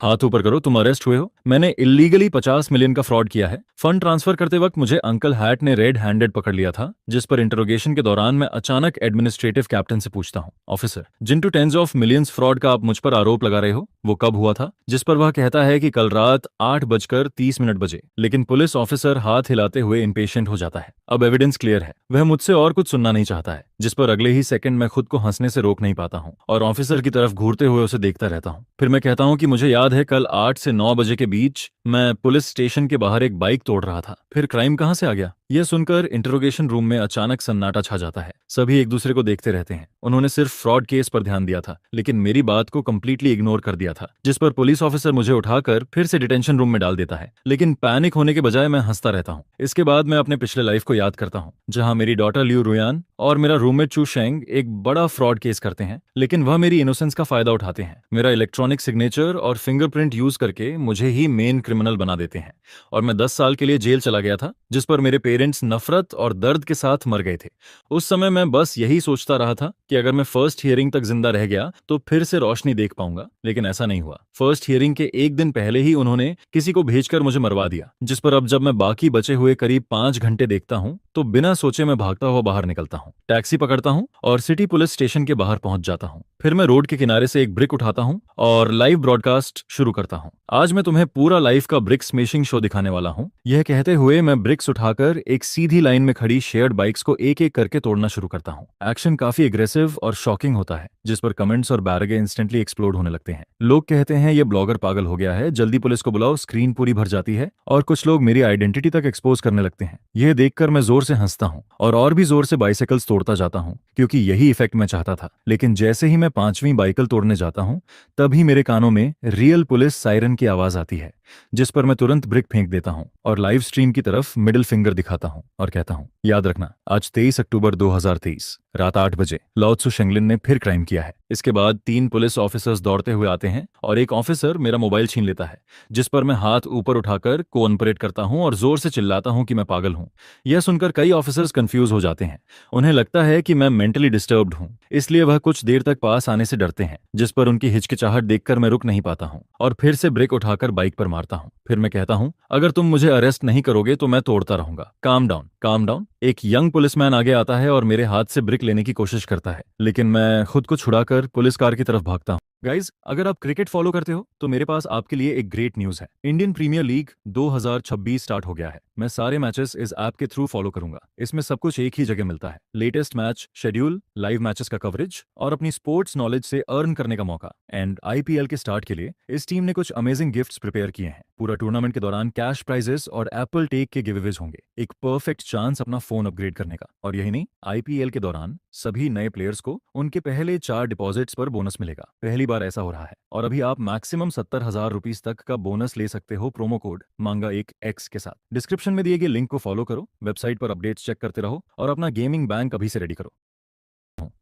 हाथ ऊपर करो, तुम अरेस्ट हुए हो। मैंने इलीगली 50 मिलियन का फ्रॉड किया है। फंड ट्रांसफर करते वक्त मुझे अंकल हैट ने रेड हैंडेड पकड़ लिया था, जिस पर इंटरोगेशन के दौरान मैं अचानक एडमिनिस्ट्रेटिव कैप्टन से पूछता हूँ, ऑफिसर, जिन two tens of millions fraud का आप मुझ पर आरोप लगा रहे हो वो कब हुआ था? जिस पर वह कहता है कि कल रात 8:30 बजे। लेकिन पुलिस ऑफिसर हाथ हिलाते हुए इम्पेशेंट हो जाता है। अब एविडेंस क्लियर है, वह मुझसे और कुछ सुनना नहीं चाहता है। जिस पर अगले ही सेकंड मैं खुद को हंसने से रोक नहीं पाता हूँ और ऑफिसर की तरफ घूरते हुए उसे देखता रहता हूँ। फिर मैं कहता हूँ कि मुझे याद है कल 8 से 9 बजे के बीच मैं पुलिस स्टेशन के बाहर एक बाइक तोड़ रहा था। फिर क्राइम कहाँ से आ गया? यह सुनकर इंटरोगेशन रूम में अचानक सन्नाटा छा जाता है। सभी एक दूसरे को देखते रहते हैं। उन्होंने सिर्फ फ्रॉड केस पर ध्यान दिया था, लेकिन मेरी बात को कंप्लीटली इग्नोर कर दिया था। जिस पर पुलिस ऑफिसर मुझे उठाकर फिर से डिटेंशन रूम में डाल देता है। लेकिन पैनिक होने के बजाय मैं हंसता रहता हूँ। इसके बाद मैं अपने पिछले लाइफ को याद करता हूँ, जहाँ मेरी डॉटर लियू रुयान और मेरा रूममेट चू शेंग एक बड़ा फ्रॉड केस करते हैं, लेकिन वह मेरी इनोसेंस का फायदा उठाते हैं। मेरा इलेक्ट्रॉनिक सिग्नेचर और फिंगरप्रिंट यूज करके मुझे ही मेन क्रिमिनल बना देते हैं और मैं 10 साल के लिए जेल चला गया था, जिस पर मेरे पेरेंट्स नफरत और दर्द के साथ मर गए थे। उस समय मैं बस यही सोचता रहा था कि अगर मैं फर्स्ट हियरिंग तक जिंदा रह गया तो फिर से रोशनी देख पाऊंगा, लेकिन ऐसा नहीं हुआ। फर्स्ट हियरिंग के एक दिन पहले ही उन्होंने किसी को भेजकर मुझे मरवा दिया, जिस पर अब जब मैं बाकी बचे हुए करीब 5 घंटे देखता हूँ तो बिना सोचे मैं भागता हुआ बाहर निकलता हूँ, टैक्सी पकड़ता हूँ और सिटी पुलिस स्टेशन के बाहर पहुंच जाता हूँ। फिर मैं रोड के किनारे से एक ब्रिक उठाता हूँ और लाइव ब्रॉडकास्ट शुरू करता हूँ। आज मैं तुम्हें पूरा लाइफ का ब्रिक स्मैशिंग शो दिखाने वाला हूँ। यह कहते हुए मैं ब्रिक्स उठाकर एक सीधी लाइन में खड़ी शेयर्ड बाइक्स को एक एक करके तोड़ना शुरू करता हूँ। एक्शन काफी एग्रेसिव और शॉकिंग होता है, जिस पर कमेंट्स और बैरगे इंस्टेंटली एक्सप्लोड होने लगते हैं। लोग कहते हैं ये ब्लॉगर पागल हो गया है, जल्दी पुलिस को बुलाओ, स्क्रीन पूरी भर जाती है। और कुछ लोग मेरी आइडेंटिटी तक एक्सपोज करने लगते हैं। यह देखकर मैं जोर से हंसता हूँ और भी जोर से बाइसाइकिल्स तोड़ता जाता हूँ, क्योंकि यही इफेक्ट मैं चाहता था। लेकिन जैसे ही मैं 5वीं बाइकल तोड़ने जाता हूँ तभी मेरे कानों में रियल पुलिस सायरन की आवाज आती है, जिस पर मैं तुरंत ब्रिक फेंक देता हूँ और लाइव स्ट्रीम की तरफ मिडिल फिंगर दिखाता हूँ और कहता हूँ, याद रखना, आज 23 अक्टूबर 2023 रात 8 बजे लाओ त्सु शेंगलिन ने फिर क्राइम किया है। इसके बाद 3 पुलिस ऑफिसर्स दौड़ते हुए आते हैं और एक ऑफिसर मेरा मोबाइल छीन लेता है, जिस पर मैं हाथ ऊपर उठाकर कोऑपरेट करता हूँ और जोर से चिल्लाता हूँ कि मैं पागल हूँ। यह सुनकर कई ऑफिसर्स कंफ्यूज हो जाते हैं। उन्हें लगता है कि मैं मेंटली डिस्टर्ब्ड हूँ, इसलिए वह कुछ देर तक पास आने से डरते हैं, जिस पर उनकी हिचकिचाहट देखकर मैं रुक नहीं पाता हूँ और फिर से ब्रेक उठाकर बाइक पर मारता हूँ। फिर मैं कहता हूँ, अगर तुम मुझे अरेस्ट नहीं करोगे तो मैं तोड़ता रहूंगा। Calm down, calm down. एक यंग पुलिसमैन आगे आता है और मेरे हाथ से ब्रिक लेने की कोशिश करता है, लेकिन मैं खुद को छुड़ाकर पुलिस कार की तरफ भागता हूँ। गाइज, अगर आप क्रिकेट फॉलो करते हो तो मेरे पास आपके लिए एक ग्रेट न्यूज है। इंडियन प्रीमियर लीग 2026 स्टार्ट हो गया है। मैं सारे मैचेस इस ऐप के थ्रू फॉलो करूंगा। इसमें सब कुछ एक ही जगह मिलता है, latest match schedule, live matches का कवरेज और अपनी स्पोर्ट्स नॉलेज से अर्न करने का मौका। एंड आईपीएल के स्टार्ट के लिए इस टीम ने कुछ अमेजिंग गिफ्ट्स प्रिपेयर किए हैं। पूरा टूर्नामेंट के दौरान कैश प्राइजेस और एप्पल टेक के गिवअवेज होंगे, एक परफेक्ट चांस अपना फोन अपग्रेड करने का। और यही नहीं, आईपीएल के दौरान सभी नए प्लेयर्स को उनके पहले 4 डिपॉजिट्स पर बोनस मिलेगा। पहली बार ऐसा हो रहा है और अभी आप मैक्सिमम 70,000 रुपीज तक का बोनस ले सकते हो प्रोमो कोड मांगा1x के साथ। डिस्क्रिप्शन में दिए गए लिंक को फॉलो करो, वेबसाइट पर अपडेट्स चेक करते रहो और अपना गेमिंग बैंक अभी से रेडी करो।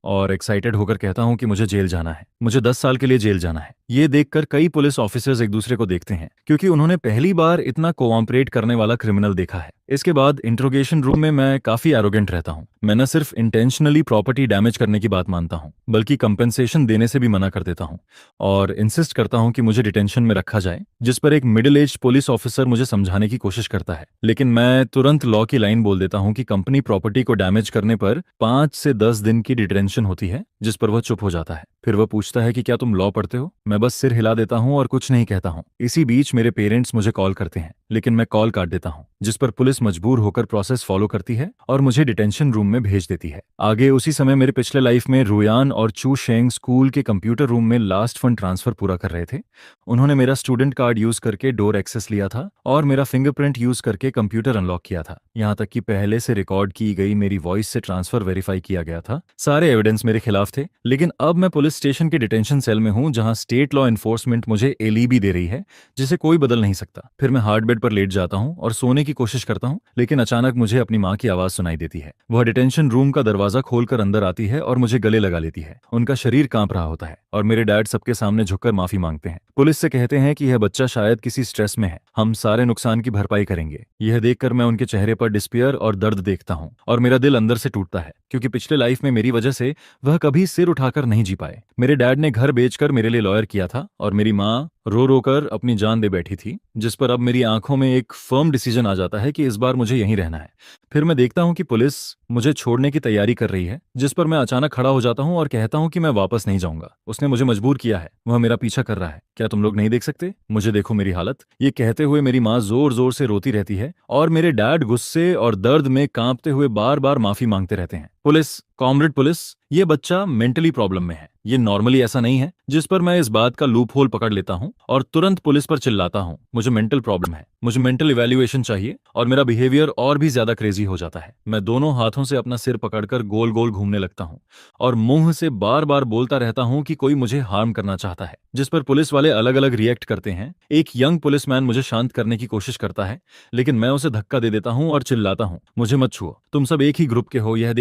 और एक्साइटेड होकर कहता हूं कि मुझे जेल जाना है, मुझे 10 साल के लिए जेल जाना है। ये देखकर कई पुलिस ऑफिसर्स एक दूसरे को देखते हैं, क्योंकि उन्होंने पहली बार इतना कोऑपरेट करने वाला क्रिमिनल देखा है। इसके बाद इंट्रोगेशन रूम में मैं काफी एरोगेंट रहता हूँ। मैं न सिर्फ इंटेंशनली प्रॉपर्टी डैमेज करने की बात मानता हूँ, बल्कि कंपेंसेशन देने से भी मना कर देता हूँ और इंसिस्ट करता हूँ कि मुझे डिटेंशन में रखा जाए, जिस पर एक मिडिल एज पुलिस ऑफिसर मुझे समझाने की कोशिश करता है। लेकिन मैं तुरंत लॉ की लाइन बोल देता हूँ कि कंपनी प्रॉपर्टी को डैमेज करने पर 5 से 10 दिन की डिटेंशन होती है, जिस पर वह चुप हो जाता है। फिर वह पूछता है कि क्या तुम लॉ पढ़ते हो? मैं बस सिर हिला देता हूँ और कुछ नहीं कहता हूँ। इसी बीच मेरे पेरेंट्स मुझे कॉल करते हैं, लेकिन मैं कॉल काट देता हूँ, जिस पर पुलिस मजबूर होकर प्रोसेस फॉलो करती है और मुझे डिटेंशन रूम में भेज देती है। आगे उसी समय मेरे पिछले लाइफ में रुयान और चू शेंग स्कूल के कंप्यूटर रूम में लास्ट फंड ट्रांसफर पूरा कर रहे थे। उन्होंने मेरा स्टूडेंट कार्ड यूज करके डोर एक्सेस लिया था और मेरा फिंगरप्रिंट यूज करके कंप्यूटर अनलॉक किया था। यहाँ तक कि पहले से रिकॉर्ड की गई मेरी वॉइस से ट्रांसफर वेरीफाई किया गया था। सारे एविडेंस मेरे खिलाफ थे, लेकिन अब मैं पुलिस स्टेशन के डिटेंशन सेल में हूँ, जहाँ स्टेट लॉ एनफोर्समेंट मुझे एलीबी दे रही है, जिसे कोई बदल नहीं सकता। फिर मैं हार्ट बेड पर लेट जाता हूँ और सोने की कोशिश करता हूँ, लेकिन अचानक मुझे अपनी माँ की आवाज सुनाई देती है। वह डिटेंशन रूम का दरवाजा खोलकर अंदर आती है और मुझे गले लगा लेती है। उनका शरीर कांप रहा होता है और मेरे डैड सबके सामने झुककर माफी मांगते हैं। पुलिस से कहते हैं कि यह बच्चा शायद किसी स्ट्रेस में है, हम सारे नुकसान की भरपाई करेंगे। यह देखकर मैं उनके चेहरे पर डिस्पेयर और दर्द देखता हूँ और मेरा दिल अंदर से टूटता है, क्योंकि पिछले लाइफ में मेरी वजह से वह कभी सिर उठाकर नहीं जी पाए। मेरे डैड ने घर बेचकर मेरे लिए लॉयर किया था और मेरी माँ रो रो कर अपनी जान दे बैठी थी, जिस पर अब मेरी आंखों में एक फर्म डिसीजन आ जाता है कि इस बार मुझे यहीं रहना है। फिर मैं देखता हूँ कि पुलिस मुझे छोड़ने की तैयारी कर रही है, जिस पर मैं अचानक खड़ा हो जाता हूँ और कहता हूँ कि मैं वापस नहीं जाऊंगा। उसने मुझे मजबूर किया है, वह मेरा पीछा कर रहा है। क्या तुम लोग नहीं देख सकते? मुझे देखो मेरी हालत। ये कहते हुए मेरी माँ जोर जोर से रोती रहती है और मेरे डैड गुस्से और दर्द में कांपते हुए बार बार माफी मांगते रहते हैं। पुलिस, कॉमरेड पुलिस, ये बच्चा मेंटली प्रॉब्लम में है, ये नॉर्मली ऐसा नहीं है। जिस पर मैं इस बात का लूप होल पकड़ लेता हूँ और तुरंत पुलिस पर चिल्लाता हूँ, मुझे मेंटल प्रॉब्लम है, मुझे मेंटल इवैल्यूएशन चाहिए। और मेरा बिहेवियर और भी ज्यादा क्रेजी हो जाता है। मैं दोनों हाथों से अपना सिर पकड़कर गोल गोल घूमने लगता हूँ और मुंह से बार बार बोलता रहता हूँ कि कोई मुझे हार्म करना चाहता है, जिस पर पुलिस वाले अलग अलग रिएक्ट करते हैं। एक यंग पुलिसमैन मुझे शांत करने की कोशिश करता है, लेकिन मैं उसे धक्का दे देता हूँ और चिल्लाता हूँ, मुझे मत छुओ, तुम सब एक ही ग्रुप के हो। यह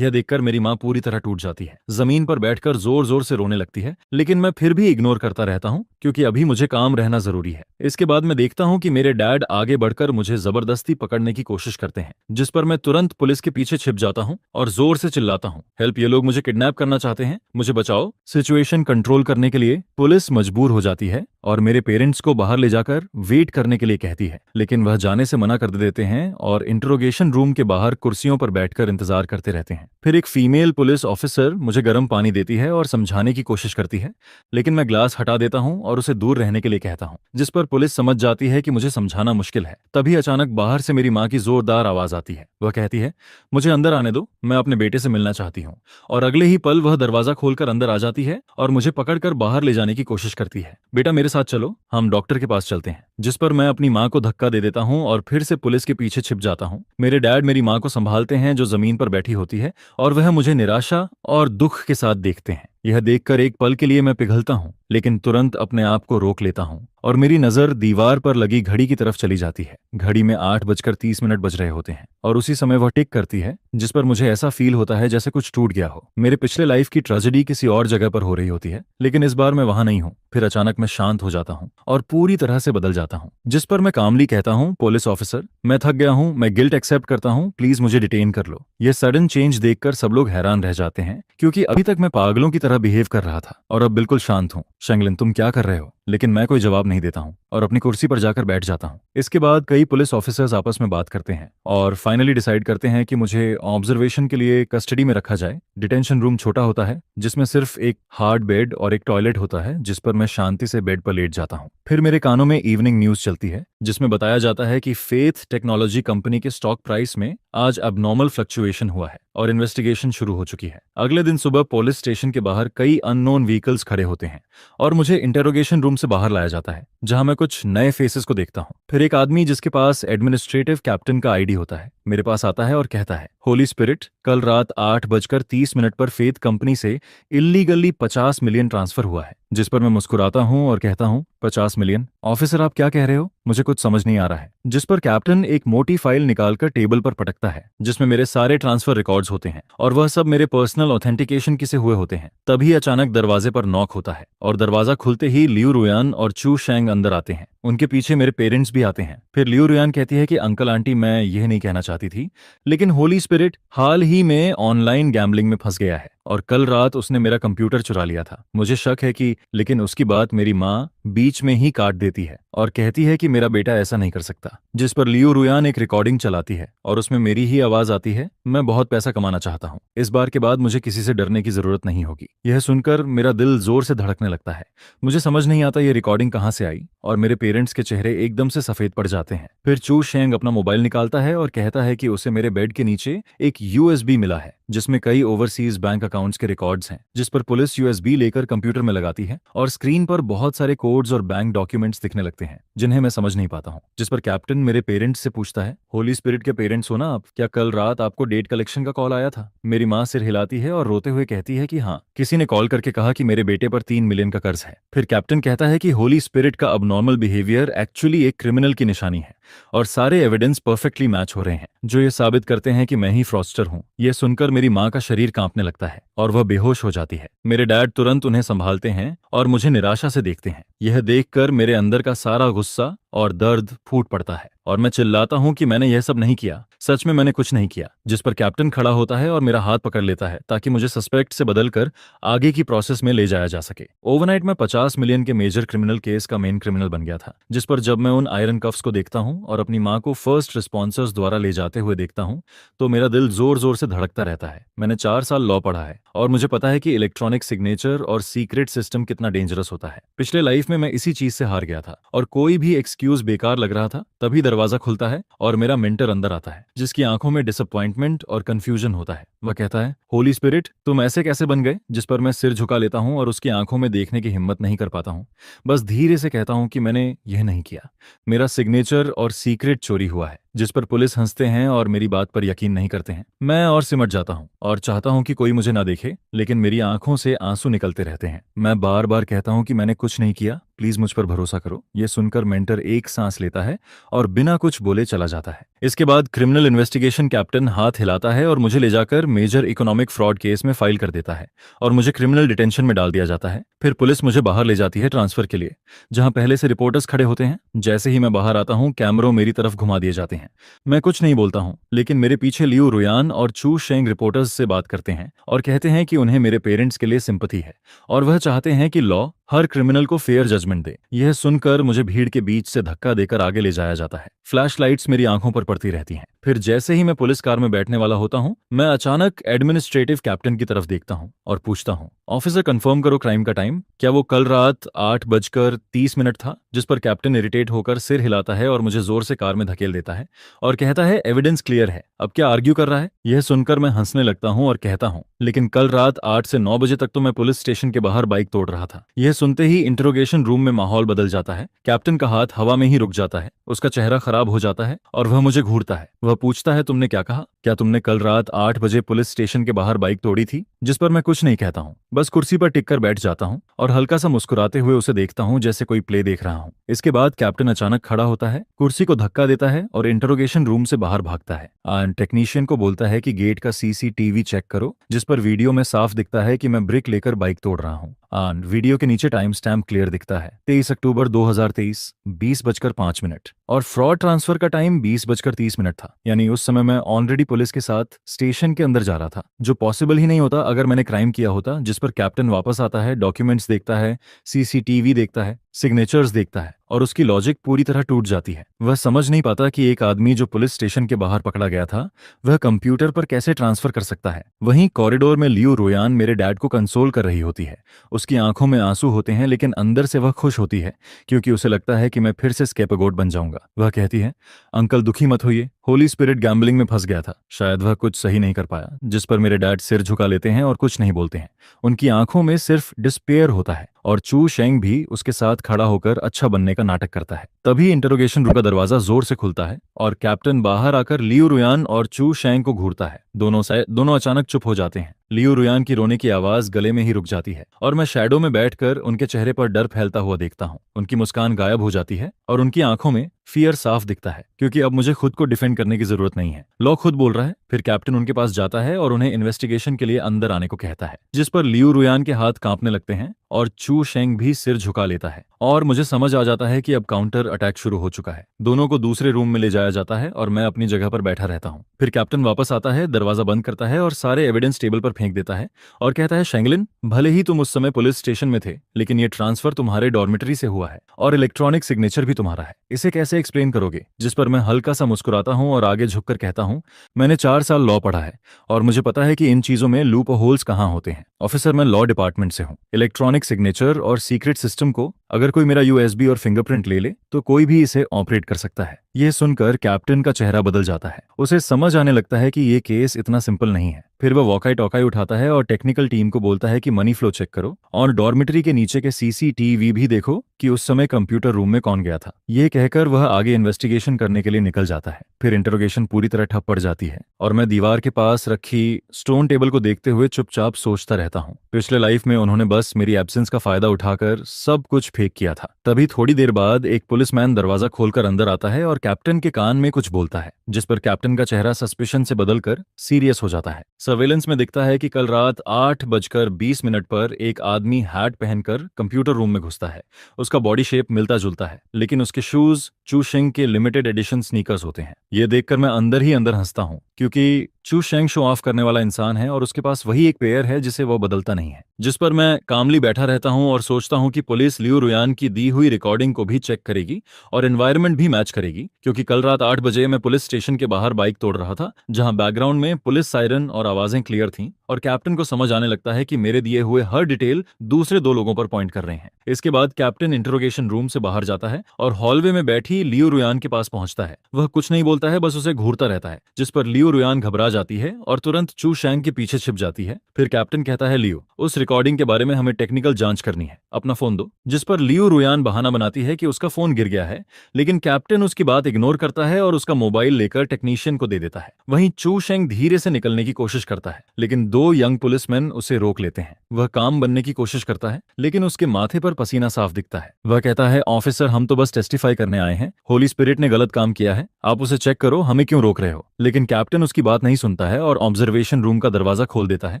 देखकर मेरी माँ पूरी तरह टूट जाती है, जमीन पर बैठकर जोर जोर से रोने लगती है, लेकिन मैं फिर भी इग्नोर करता रहता हूँ, क्योंकि अभी मुझे काम रहना जरूरी है। इसके बाद मैं देखता हूँ कि मेरे डैड आगे बढ़कर मुझे जबरदस्ती पकड़ने की कोशिश करते हैं, जिस पर मैं तुरंत पुलिस के पीछे छिप जाता हूँ और जोर से चिल्लाता हूँ, हेल्प, ये लोग मुझे किडनैप करना चाहते हैं, मुझे बचाओ। सिचुएशन कंट्रोल करने के लिए पुलिस मजबूर हो जाती है और मेरे पेरेंट्स को बाहर ले जाकर वेट करने के लिए कहती है, लेकिन वह जाने से मना कर देते हैं और इंटरोगेशन रूम के बाहर कुर्सियों पर बैठकर इंतजार करते रहते हैं। फिर एक फीमेल पुलिस ऑफिसर मुझे गर्म पानी देती है और समझाने की कोशिश करती है, लेकिन मैं ग्लास हटा देता हूं और उसे दूर रहने के लिए कहता हूं, जिस पर पुलिस समझ जाती है कि मुझे समझाना मुश्किल है। तभी अचानक बाहर से मेरी माँ की जोरदार आवाज आती है। वह कहती है, मुझे अंदर आने दो, मैं अपने बेटे से मिलना चाहती हूँ। और अगले ही पल वह दरवाजा खोलकर अंदर आ जाती है और मुझे पकड़कर बाहर ले जाने की कोशिश करती है। बेटा मेरे साथ चलो, हम डॉक्टर के पास चलते हैं। जिस पर मैं अपनी माँ को धक्का दे देता हूँ और फिर से पुलिस के पीछे छिप जाता हूँ। मेरे डैड मेरी माँ को संभालते हैं, जो जमीन पर बैठी होती है, और वह मुझे निराशा और दुख के साथ देखते हैं। यह देखकर एक पल के लिए मैं पिघलता हूँ, लेकिन तुरंत अपने आप को रोक लेता हूँ और मेरी नजर दीवार पर लगी घड़ी की तरफ चली जाती है। घड़ी में 8:30 बज रहे होते हैं और उसी समय वह टिक करती है, जिस पर मुझे ऐसा फील होता है जैसे कुछ टूट गया हो। मेरे पिछले लाइफ की ट्रेजेडी किसी और जगह पर हो रही होती है, लेकिन इस बार मैं वहां नहीं हूँ। फिर अचानक मैं शांत हो जाता हूँ और पूरी तरह से बदल जाता हूँ, जिस पर मैं कामली कहता हूँ, पुलिस ऑफिसर, मैं थक गया हूँ, मैं गिल्ट एक्सेप्ट करता हूँ, प्लीज मुझे डिटेन कर लो। यह सडन चेंज देखकर सब लोग हैरान रह जाते हैं, क्योंकि अभी तक मैं पागलों की तरह बिहेव कर रहा था और अब बिल्कुल शांत हूँ। शेंगलिन, तुम क्या कर रहे हो? लेकिन मैं कोई जवाब नहीं देता हूँ और अपनी कुर्सी पर जाकर बैठ जाता हूँ। इसके बाद कई पुलिस ऑफिसर्स आपस में बात करते हैं और फाइनली डिसाइड करते हैं कि मुझे ऑब्जर्वेशन के लिए कस्टडी में रखा जाए। डिटेंशन रूम छोटा होता है, जिसमें सिर्फ एक हार्ड बेड और एक टॉयलेट होता है, जिस पर मैं शांति से बेड पर लेट जाता हूँ। फिर मेरे कानों में इवनिंग न्यूज चलती है, जिसमें बताया जाता है कि फेथ टेक्नोलॉजी कंपनी के स्टॉक प्राइस में आज अबनॉर्मल फ्लक्चुएशन हुआ है और इन्वेस्टिगेशन शुरू हो चुकी है। अगले दिन सुबह पुलिस स्टेशन के बाहर कई अननोन व्हीकल्स खड़े होते हैं और मुझे इंटेरोगेशन रूम से बाहर लाया जाता है, जहां मैं कुछ नए फेसेस को देखता हूं। फिर एक आदमी जिसके पास एडमिनिस्ट्रेटिव कैप्टन का आईडी होता है मेरे पास आता है और कहता है, होली स्पिरिट, कल रात 8:30 पर फेथ कंपनी से इल्लीगली 50 मिलियन ट्रांसफर हुआ है। जिस पर मैं मुस्कुराता हूं और कहता हूं, 50 मिलियन? ऑफिसर, आप क्या कह रहे हो? मुझे कुछ समझ नहीं आ रहा है। जिस पर कैप्टन एक मोटी फाइल निकालकर टेबल पर पटकता है, जिसमें मेरे सारे ट्रांसफर रिकॉर्ड्स होते हैं और वह सब मेरे पर्सनल ऑथेंटिकेशन के से हुए होते हैं। तभी अचानक दरवाजे पर नॉक होता है और दरवाजा खुलते ही लियू रुयान और चू शेंग अंदर आते हैं। उनके पीछे मेरे पेरेंट्स भी आते हैं। फिर लियू रुयान कहती है कि अंकल आंटी, मैं यह नहीं कहना चाहती थी, लेकिन होली स्पिरिट हाल ही में ऑनलाइन गैम्बलिंग में फंस गया है और कल रात उसने मेरा कंप्यूटर चुरा लिया था। मुझे शक है कि, लेकिन उसकी बात मेरी माँ बीच में ही काट देती है और कहती है कि मेरा बेटा ऐसा नहीं कर सकता। जिस पर लियू रुयान एक रिकॉर्डिंग चलाती है और उसमें मेरी ही आवाज आती है, मैं बहुत पैसा कमाना चाहता हूँ, इस बार के बाद मुझे किसी से डरने की जरूरत नहीं होगी। यह सुनकर मेरा दिल जोर से धड़कने लगता है। मुझे समझ नहीं आता ये रिकॉर्डिंग कहाँ से आई और मेरे पेरेंट्स के चेहरे एकदम से सफेद पड़ जाते हैं। फिर चू शेंग अपना मोबाइल निकालता है और कहता है कि उसे मेरे बेड के नीचे एक USB मिला है, जिसमें कई ओवरसीज बैंक अकाउंट्स के रिकॉर्ड्स हैं, जिस पर पुलिस यूएसबी लेकर कंप्यूटर में लगाती है और स्क्रीन पर बहुत सारे कोड्स और बैंक डॉक्यूमेंट्स दिखने लगते हैं जिन्हें मैं समझ नहीं पाता हूँ। जिस पर कैप्टन मेरे पेरेंट्स से पूछता है, होली स्पिरिट के पेरेंट्स हो ना आप? क्या कल रात आपको डेट कलेक्शन का कॉल आया था? मेरी माँ सिर हिलाती है और रोते हुए कहती है कि हाँ, किसी ने कॉल करके कहा कि मेरे बेटे पर 3 मिलियन का कर्ज है। फिर कैप्टन कहता है कि होली स्पिरिट का अबनॉर्मल बिहेवियर एक्चुअली एक क्रिमिनल की निशानी है और सारे एविडेंस परफेक्टली मैच हो रहे हैं जो ये साबित करते हैं कि मैं ही फ्रॉस्टर हूँ। यह सुनकर मेरी माँ का शरीर कांपने लगता है और वह बेहोश हो जाती है। मेरे डैड तुरंत उन्हें संभालते हैं और मुझे निराशा से देखते हैं। यह देखकर मेरे अंदर का सारा गुस्सा और दर्द फूट पड़ता है और मैं चिल्लाता हूं कि मैंने यह सब नहीं किया, सच में मैंने कुछ नहीं किया। जिस पर कैप्टन खड़ा होता है और मेरा हाथ पकड़ लेता है ताकि मुझे सस्पेक्ट से बदलकर आगे की प्रोसेस में ले जाया जा सके। ओवरनाइट में 50 मिलियन के मेजर क्रिमिनल केस का मेन क्रिमिनल बन गया था, जिस पर जब मैं उन आयरन कफ्स को देखता हूं और अपनी मां को फर्स्ट रिस्पॉन्सर्स द्वारा ले जाते हुए देखता हूं तो मेरा दिल जोर जोर से धड़कता रहता है। मैंने 4 साल लॉ पढ़ा है और मुझे पता है कि इलेक्ट्रॉनिक सिग्नेचर और सीक्रेट सिस्टम कितना डेंजरस होता है। पिछले लाइफ में मैं इसी चीज से हार गया था और कोई भी एक्सक्यूज बेकार लग रहा था। तभी दरवाजा खुलता है और मेरा मेंटर अंदर आता है, जिसकी आंखों में डिसअपॉइंटमेंट और कंफ्यूजन होता है। वह कहता है, होली स्पिरिट तुम ऐसे कैसे बन गए? जिस पर मैं सिर झुका लेता हूं और उसकी आंखों में देखने की हिम्मत नहीं कर पाता हूं। बस धीरे से कहता हूं कि मैंने यह नहीं किया, मेरा सिग्नेचर और सीक्रेट चोरी हुआ है। जिस पर पुलिस हंसते हैं और मेरी बात पर यकीन नहीं करते हैं। मैं और सिमट जाता हूं और चाहता हूं कि कोई मुझे ना देखे, लेकिन मेरी आंखों से आंसू निकलते रहते हैं। मैं बार बार कहता हूं कि मैंने कुछ नहीं किया, प्लीज मुझ पर भरोसा करो। यह सुनकर मेंटर एक सांस लेता है और बिना कुछ बोले चला जाता है। इसके बाद क्रिमिनल इन्वेस्टिगेशन कैप्टन हाथ हिलाता है और मुझे ले जाकर मेजर इकोनॉमिक फ्रॉड केस में फाइल कर देता है और मुझे क्रिमिनल डिटेंशन में डाल दिया जाता है। फिर पुलिस मुझे बाहर ले जाती है ट्रांसफर के लिए, जहां पहले से रिपोर्टर्स खड़े होते हैं। जैसे ही मैं बाहर आता हूं, कैमरों मेरी तरफ घुमा दिए जाते हैं। मैं कुछ नहीं बोलता हूं, लेकिन मेरे पीछे लियू रुयान और चू शेंग रिपोर्टर्स से बात करते हैं और कहते हैं कि उन्हें मेरे पेरेंट्स के लिए सिंपैथी है और वह चाहते हैं कि लॉ हर क्रिमिनल को फेयर जजमेंट दे। यह सुनकर मुझे भीड़ के बीच से धक्का देकर आगे ले जाया जाता है। फ्लैशलाइट्स मेरी आंखों पर पड़ती रहती हैं। फिर जैसे ही मैं पुलिस कार में बैठने वाला होता हूं, मैं अचानक एडमिनिस्ट्रेटिव कैप्टन की तरफ देखता हूं और पूछता हूं, ऑफिसर कंफर्म करो क्राइम का टाइम। क्या वो कल रात 8:30 था? जिस पर कैप्टन इरिटेट होकर सिर हिलाता है और मुझे जोर से कार में धकेल देता है और कहता है, एविडेंस क्लियर है, अब क्या आर्ग्यू कर रहा है? यह सुनकर मैं हंसने लगता हूं और कहता हूं, लेकिन कल रात 8 से 9 बजे तक तो मैं पुलिस स्टेशन के बाहर बाइक तोड़ रहा था। यह सुनते ही इंटरोगेशन रूम में माहौल बदल जाता है। कैप्टन का हाथ हवा में ही रुक जाता है, उसका चेहरा खराब हो जाता है और वह मुझे घूरता है। वह पूछता है, तुमने क्या कहा? क्या तुमने कल रात 8 बजे पुलिस स्टेशन के बाहर बाइक तोड़ी थी? जिस पर मैं कुछ नहीं कहता हूँ, बस कुर्सी पर टिक कर बैठ जाता हूँ और हल्का सा मुस्कुराते हुए उसे देखता हूँ जैसे कोई प्ले देख रहा हूँ। इसके बाद कैप्टन अचानक खड़ा होता है, कुर्सी को धक्का देता है और इंटरोगेशन रूम से बाहर भागता है। टेक्नीशियन को बोलता है कि गेट का सीसीटीवी चेक करो, जिस पर वीडियो में साफ दिखता है कि मैं ब्रिक लेकर बाइक तोड़ रहा हूँ। वीडियो के नीचे टाइम स्टैम्प क्लियर दिखता है, 23 अक्टूबर 2023, 20:05 और फ्रॉड ट्रांसफर का टाइम 20:30 था। यानी उस समय मैं ऑलरेडी पुलिस के साथ स्टेशन के अंदर जा रहा था, जो पॉसिबल ही नहीं होता अगर मैंने क्राइम किया होता। जिस पर कैप्टन वापस आता है, डॉक्यूमेंट्स देखता है, सीसीटीवी देखता है, सिग्नेचर्स देखता है और उसकी लॉजिक पूरी तरह टूट जाती है। वह समझ नहीं पाता कि एक आदमी जो पुलिस स्टेशन के बाहर पकड़ा गया था, वह कंप्यूटर पर कैसे ट्रांसफर कर सकता है। वहीं कॉरिडोर में लियू रोयान मेरे डैड को कंसोल कर रही होती है। उसकी आंखों में आंसू होते हैं, लेकिन अंदर से वह खुश होती है क्योंकि उसे लगता है कि मैं फिर से स्केपगोट बन जाऊंगा। वह कहती है, अंकल दुखी मत होइए, होली स्पिरिट गैम्बलिंग में फंस गया था, शायद वह कुछ सही नहीं कर पाया। जिस पर मेरे डैड सिर झुका लेते हैं और कुछ नहीं बोलते हैं। उनकी आंखों में सिर्फ डिस्पेयर होता है और चू शेंग भी उसके साथ खड़ा होकर अच्छा बनने का नाटक करता है। तभी इंटरोगेशन रूम का दरवाजा जोर से खुलता है और कैप्टन बाहर आकर लियू रुयान और चू शेंग को घूरता है। दोनों अचानक चुप हो जाते हैं। लियू रुयान की रोने की आवाज गले में ही रुक जाती है और मैं शैडो में बैठकर उनके चेहरे पर डर फैलता हुआ देखता हूँ। उनकी मुस्कान गायब हो जाती है और उनकी आंखों में फियर साफ दिखता है, क्योंकि अब मुझे खुद को डिफेंड करने की जरूरत नहीं है। लॉ खुद बोल रहा है। फिर कैप्टन उनके पास जाता है और उन्हें इन्वेस्टिगेशन के लिए अंदर आने को कहता है, जिस पर लियू रुयान के हाथ कांपने लगते हैं और चू शेंग भी सिर झुका लेता है और मुझे समझ आ जाता है कि अब काउंटर अटैक शुरू हो चुका है। दोनों को दूसरे रूम में ले जाया जाता है और मैं अपनी जगह पर बैठा रहता हूँ। फिर कैप्टन वापस आता है, दरवाजा बंद करता है और सारे एविडेंस टेबल पर फेंक देता है और कहता है, शेंगलिन, भले ही तुम उस समय पुलिस स्टेशन में थे, लेकिन ये ट्रांसफर तुम्हारे डॉर्मेटरी से हुआ है और इलेक्ट्रॉनिक सिग्नेचर भी तुम्हारा है। इसे कैसे एक्सप्लेन करोगे? जिस पर मैं हल्का सा मुस्कुराता हूँ और आगे झुककर कहता हूँ, मैंने 4 साल लॉ पढ़ा है और मुझे पता है कि इन चीजों में लूप होल्स कहाँ होते हैं। ऑफिसर, मैं लॉ डिपार्टमेंट से हूँ। इलेक्ट्रॉनिक सिग्नेचर और सीक्रेट सिस्टम को अगर कोई मेरा यूएसबी और फिंगरप्रिंट ले ले तो कोई भी इसे ऑपरेट कर सकता है। यह सुनकर कैप्टन का चेहरा बदल जाता है। उसे समझ आने लगता है कि ये केस इतना सिंपल नहीं है। फिर वह वॉकाई टॉकाई उठाता है और टेक्निकल टीम को बोलता है कि मनी फ्लो चेक करो और डॉर्मिटरी के नीचे के सीसीटीवी भी देखो कि उस समय कंप्यूटर रूम में कौन गया था। ये कहकर वह आगे इन्वेस्टिगेशन करने के लिए निकल जाता है। फिर इंटरोगेशन पूरी तरह ठप पड़ जाती है और मैं दीवार के पास रखी स्टोन टेबल को देखते हुए चुपचाप सोचता रहता हूँ। पिछले लाइफ में उन्होंने बस मेरी एब्सेंस का फायदा उठाकर सब कुछ फेक किया था। तभी थोड़ी देर बाद एक पुलिसमैन दरवाजा खोलकर अंदर आता है और कैप्टन के कान में कुछ बोलता है, जिस पर कैप्टन का चेहरा सस्पिशन से बदलकर सीरियस हो जाता है। सर्वेलेंस में दिखता है कि कल रात 8:20 पर एक आदमी हैट पहनकर कंप्यूटर रूम में घुसता है। उसका बॉडी शेप मिलता जुलता है, लेकिन उसके शूज चू शेंग के लिमिटेड एडिशन स्नीकर्स होते हैं। ये देखकर मैं अंदर ही अंदर हंसता हूँ, क्योंकि चू शेंग शो ऑफ करने वाला इंसान है और उसके पास वही एक पेयर है जिसे वो बदलता नहीं है। जिस पर मैं कामली बैठा रहता हूँ और सोचता हूँ कि पुलिस लियू रुयान की दी हुई रिकॉर्डिंग को भी चेक करेगी और एनवायरनमेंट भी मैच करेगी, क्योंकि कल रात 8 बजे मैं पुलिस स्टेशन के बाहर बाइक तोड़ रहा था, जहां बैकग्राउंड में पुलिस सायरन और आवाजें क्लियर थीं और कैप्टन को समझ आने लगता है कि मेरे दिए हुए हर डिटेल दूसरे 2 लोगों पर पॉइंट कर रहे हैं। इसके बाद कैप्टन इंटरोगेशन रूम से बाहर जाता है और हॉलवे में बैठी लियू रुयान के पास पहुंचता है। वह कुछ नहीं बोलता है, बस उसे घूरता रहता है, जिस पर लियू रुयान घबरा जाती है और तुरंत चू शेंग के पीछे छिप जाती है। फिर कैप्टन कहता है, लियू, उस रिकॉर्डिंग के बारे में हमें टेक्निकल जांच करनी है, अपना फोन दो। जिस पर लियू रुयान बहाना बनाती है कि उसका फोन गिर गया है, लेकिन कैप्टन उसकी बात इग्नोर करता है और उसका मोबाइल लेकर टेक्नीशियन को दे देता है। वहीं चू शेंग धीरे से निकलने की कोशिश करता है, लेकिन 2 यंग पुलिसमैन उसे रोक लेते हैं। वह काम बनने की कोशिश करता है, लेकिन उसके माथे पर पसीना साफ दिखता है। वह कहता है, ऑफिसर, हम तो बस टेस्टिफाई करने आए हैं। होली स्पिरिट ने गलत काम किया है, आप उसे चेक करो, हमें क्यों रोक रहे हो? लेकिन कैप्टन उसकी बात नहीं सुनता है और ऑब्जर्वेशन रूम का दरवाजा खोल देता है।